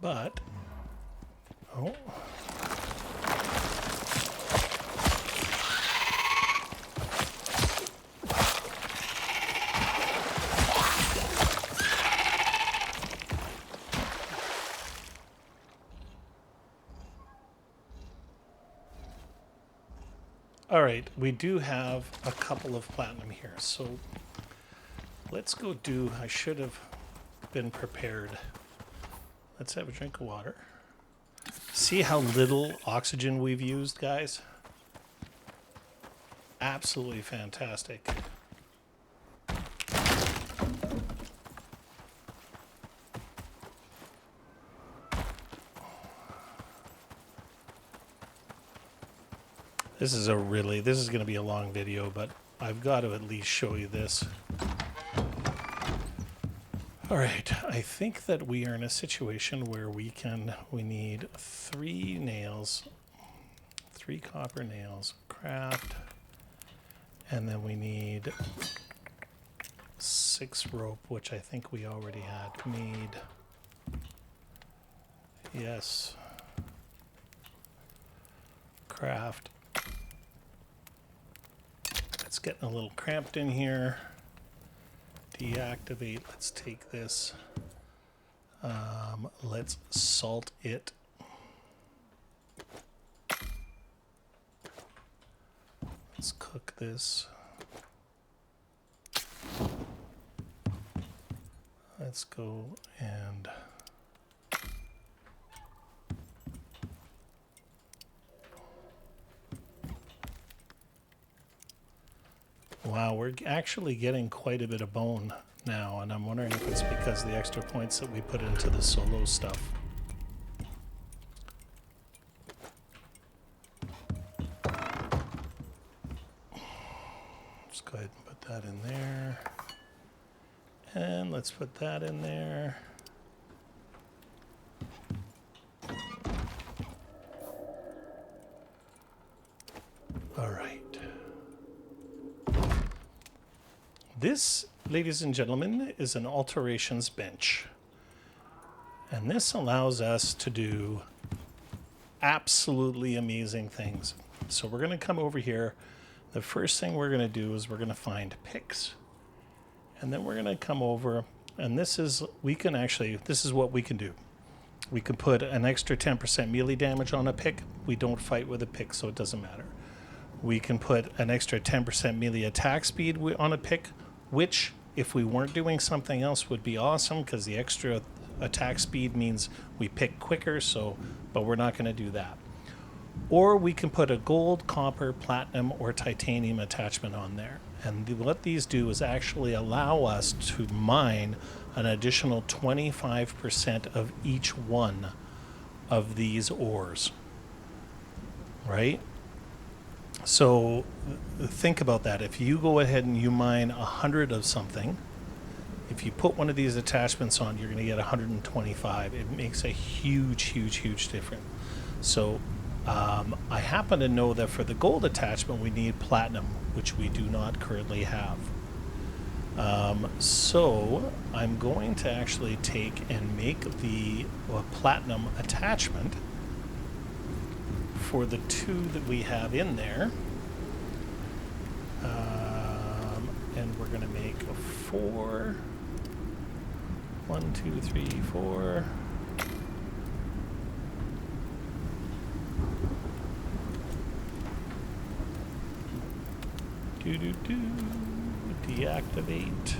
But, oh. All right, we do have a couple of platinum here, so let's go do, I should have been prepared. Let's have a drink of water. See how little oxygen we've used, guys? Absolutely fantastic. This is going to be a long video, but I've got to at least show you this. All right, I think that we are in a situation where we need 3 nails, 3 copper nails, craft, And then we need 6 rope, which I think we already had made. Yes. Craft. It's getting a little cramped in here. Deactivate. Let's take this. Let's salt it. Let's cook this. Let's go and wow, we're actually getting quite a bit of bone now, and I'm wondering if it's because of the extra points that we put into the solo stuff. Let's go ahead and put that in there. And let's put that in there. All right. This, ladies and gentlemen, is an alterations bench. And this allows us to do absolutely amazing things. So we're going to come over here. The first thing we're going to do is we're going to find picks. And then we're going to come over, and this is what we can do. We can put an extra 10% melee damage on a pick. We don't fight with a pick, so it doesn't matter. We can put an extra 10% melee attack speed on a pick, which, if we weren't doing something else, would be awesome, because the extra attack speed means we pick quicker, but we're not going to do that. Or we can put a gold, copper, platinum, or titanium attachment on there. And what these do is actually allow us to mine an additional 25% of each one of these ores. Right? So think about that. If you go ahead and you mine 100 of something, if you put one of these attachments on, you're going to get 125. It makes a huge, huge, huge difference. So I happen to know that for the gold attachment, we need platinum, which we do not currently have. So I'm going to actually take and make the platinum attachment for the 2 that we have in there. And we're going to make 4. 1, 2, 3, 4. Deactivate.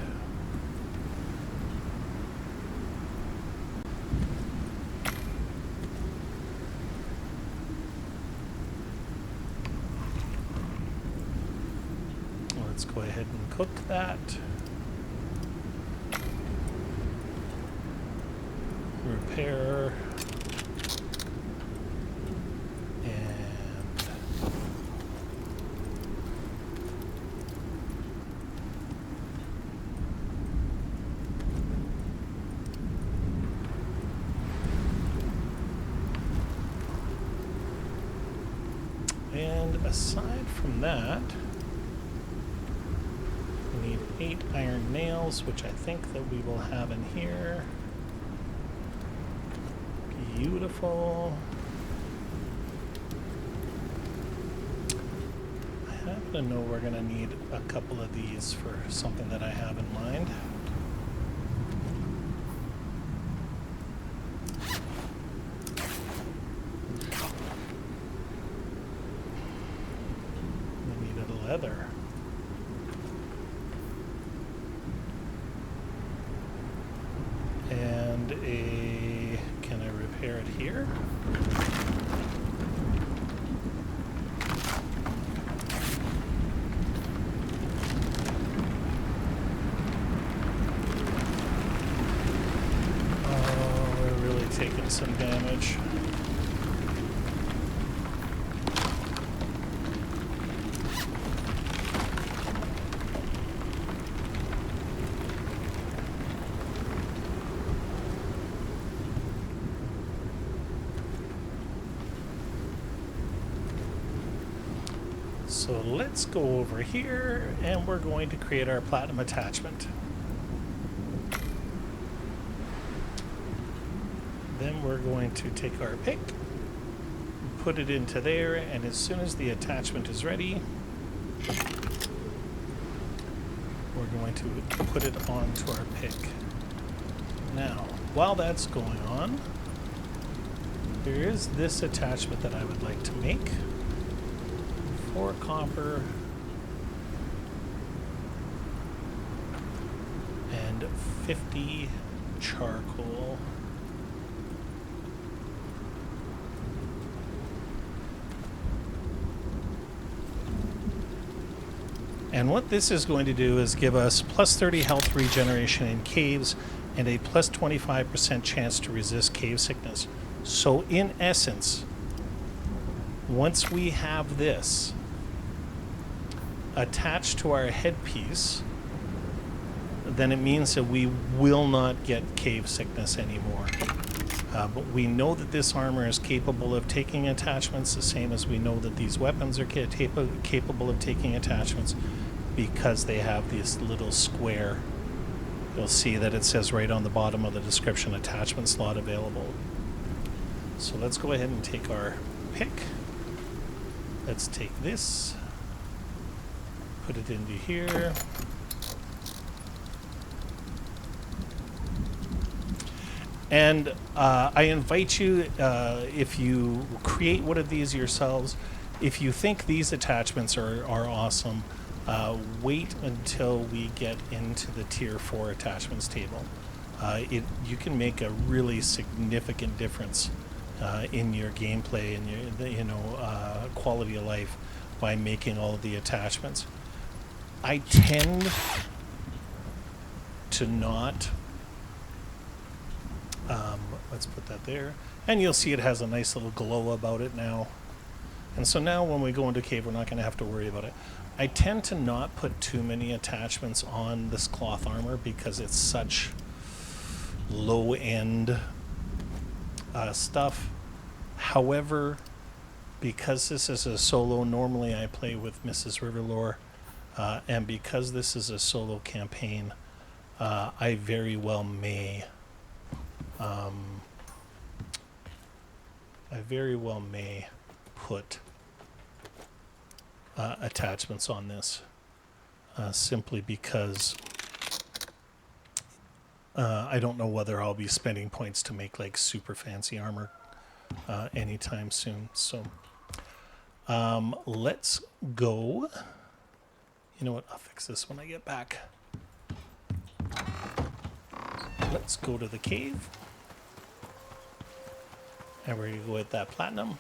Let's go ahead and cook that. Repair. And aside from that, we need 8 iron nails, which I think that we will have in here. Beautiful. I happen to know we're going to need a couple of these for something that I have in mind. Leather. And can I repair it here? Oh, we're really taking some damage. So So let's go over here and we're going to create our platinum attachment. Then we're going to take our pick, put it into there, and as soon as the attachment is ready, we're going to put it onto our pick. Now, while that's going on, there is this attachment that I would like to make. 4 copper and 50 charcoal. And what this is going to do is give us plus 30 health regeneration in caves and a plus 25% chance to resist cave sickness. So in essence, once we have this attached to our headpiece, then it means that we will not get cave sickness anymore. But we know that this armor is capable of taking attachments, the same as we know that these weapons are capable of taking attachments, because they have this little square. You'll see that it says right on the bottom of the description, attachment slot available. So let's go ahead and take our pick. Let's take this, put it into here. And I invite you, if you create one of these yourselves, if you think these attachments are awesome, wait until we get into the tier 4 attachments table. You can make a really significant difference in your gameplay and your quality of life by making all of the attachments. I tend to not. Let's put that there. And you'll see it has a nice little glow about it now. And so now when we go into cave, we're not going to have to worry about it. I tend to not put too many attachments on this cloth armor because it's such low-end stuff. However, because this is a solo, normally I play with Mrs. Riverlore, and because this is a solo campaign, I very well may put attachments on this, simply because I don't know whether I'll be spending points to make like super fancy armor anytime soon. So let's go. You know what? I'll fix this when I get back. Let's go to the cave. And we're going to go with that platinum.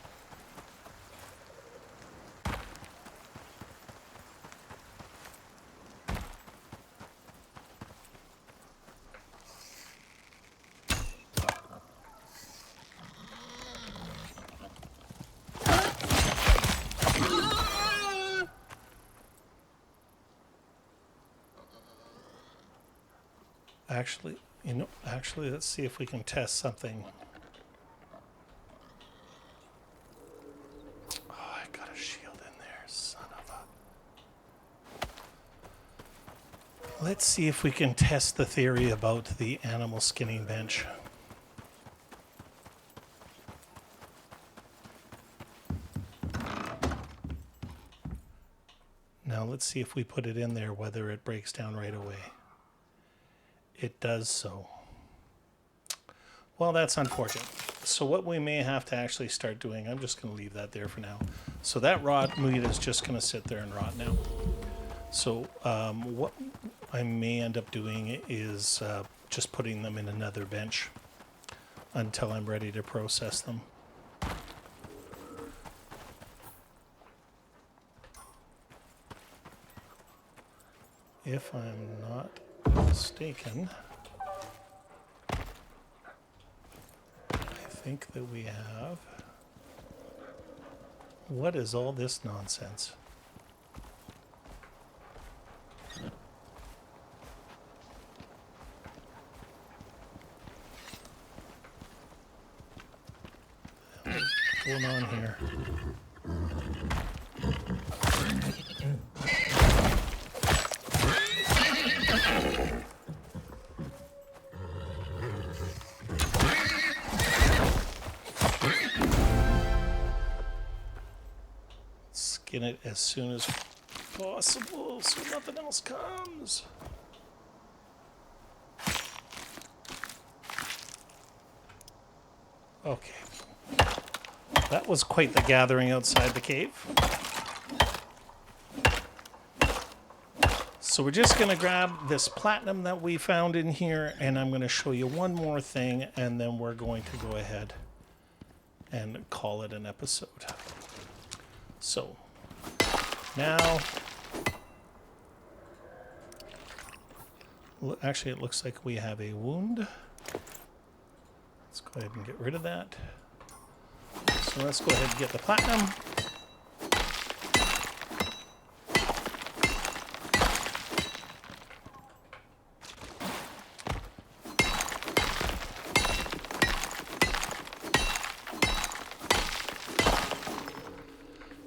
Actually, let's see if we can test something. Oh, I got a shield in there, son of a... Let's see if we can test the theory about the animal skinning bench. Now let's see if we put it in there, whether it breaks down right away. It does so. Well, that's unfortunate. So what we may have to actually start doing, I'm just going to leave that there for now. So that rot meat is just going to sit there and rot now. So what I may end up doing is just putting them in another bench until I'm ready to process them. If I'm not mistaken, I think that we have... What is all this nonsense? What's going on here? Skin it as soon as possible so nothing else comes. Okay. That was quite the gathering outside the cave. So we're just going to grab this platinum that we found in here, and I'm going to show you one more thing, and then we're going to go ahead and call it an episode. So now, actually it looks like we have a wound. Let's go ahead and get rid of that. So let's go ahead and get the platinum.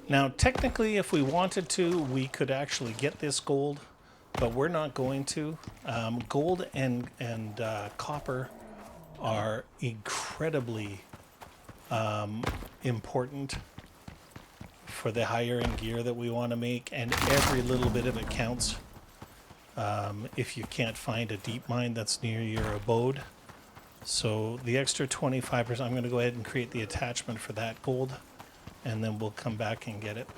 Now, technically, if we wanted to, we could actually get this gold, but we're not going to. Gold and copper are incredibly important for the higher end gear that we want to make, and every little bit of it counts. If you can't find a deep mine that's near your abode. So the extra 25%, I'm going to go ahead and create the attachment for that gold, and then we'll come back and get it.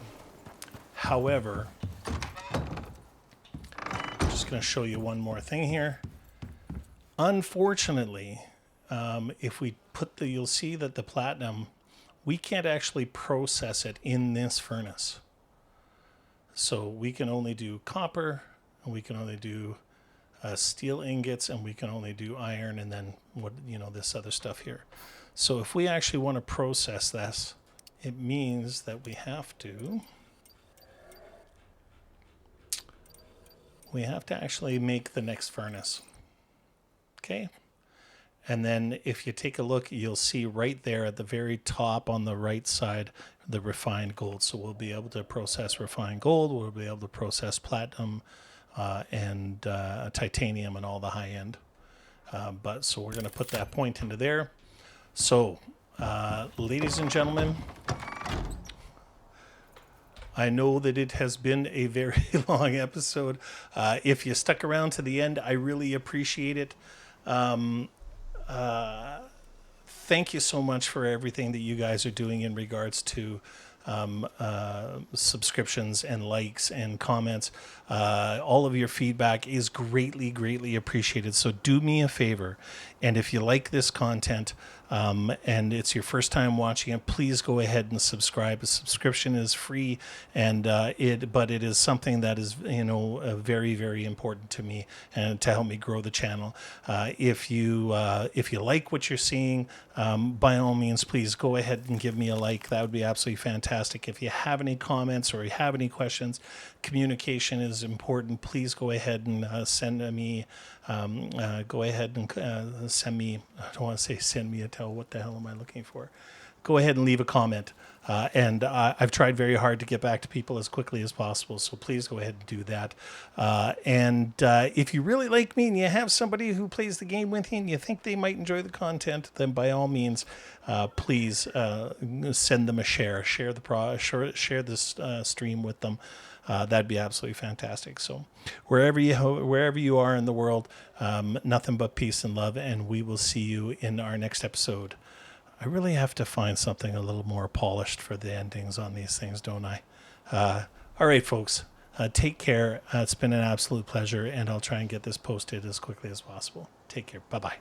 However, I'm just going to show you one more thing here. Unfortunately, if we put the, you'll see that the platinum, we can't actually process it in this furnace. So we can only do copper, and we can only do steel ingots, and we can only do iron, and then what, you know, this other stuff here. So if we actually want to process this, it means that we have to actually make the next furnace. Okay. And then if you take a look, you'll see right there at the very top on the right side, the refined gold. So we'll be able to process refined gold. We'll be able to process platinum and titanium and all the high end. So we're going to put that point into there. So, ladies and gentlemen, I know that it has been a very long episode. If you stuck around to the end, I really appreciate it. Thank you so much for everything that you guys are doing in regards to subscriptions and likes and comments. All of your feedback is greatly, greatly appreciated. So do me a favor, and if you like this content and it's your first time watching it, please go ahead and subscribe. A subscription is free, and but it is something that is, you know, very, very important to me and to help me grow the channel. If you like what you're seeing, by all means, please go ahead and give me a like. That would be absolutely fantastic. If you have any comments or you have any questions, communication is important. Please go ahead and send me. Go ahead and send me. I don't want to say send me a tell. What the hell am I looking for? Go ahead and leave a comment. And I've tried very hard to get back to people as quickly as possible. So please go ahead and do that. And if you really like me and you have somebody who plays the game with you and you think they might enjoy the content, then by all means, please send them a share. Share this stream with them. That'd be absolutely fantastic. So wherever you are in the world, nothing but peace and love. And we will see you in our next episode. I really have to find something a little more polished for the endings on these things, don't I? All right, folks, take care. It's been an absolute pleasure, and I'll try and get this posted as quickly as possible. Take care. Bye-bye.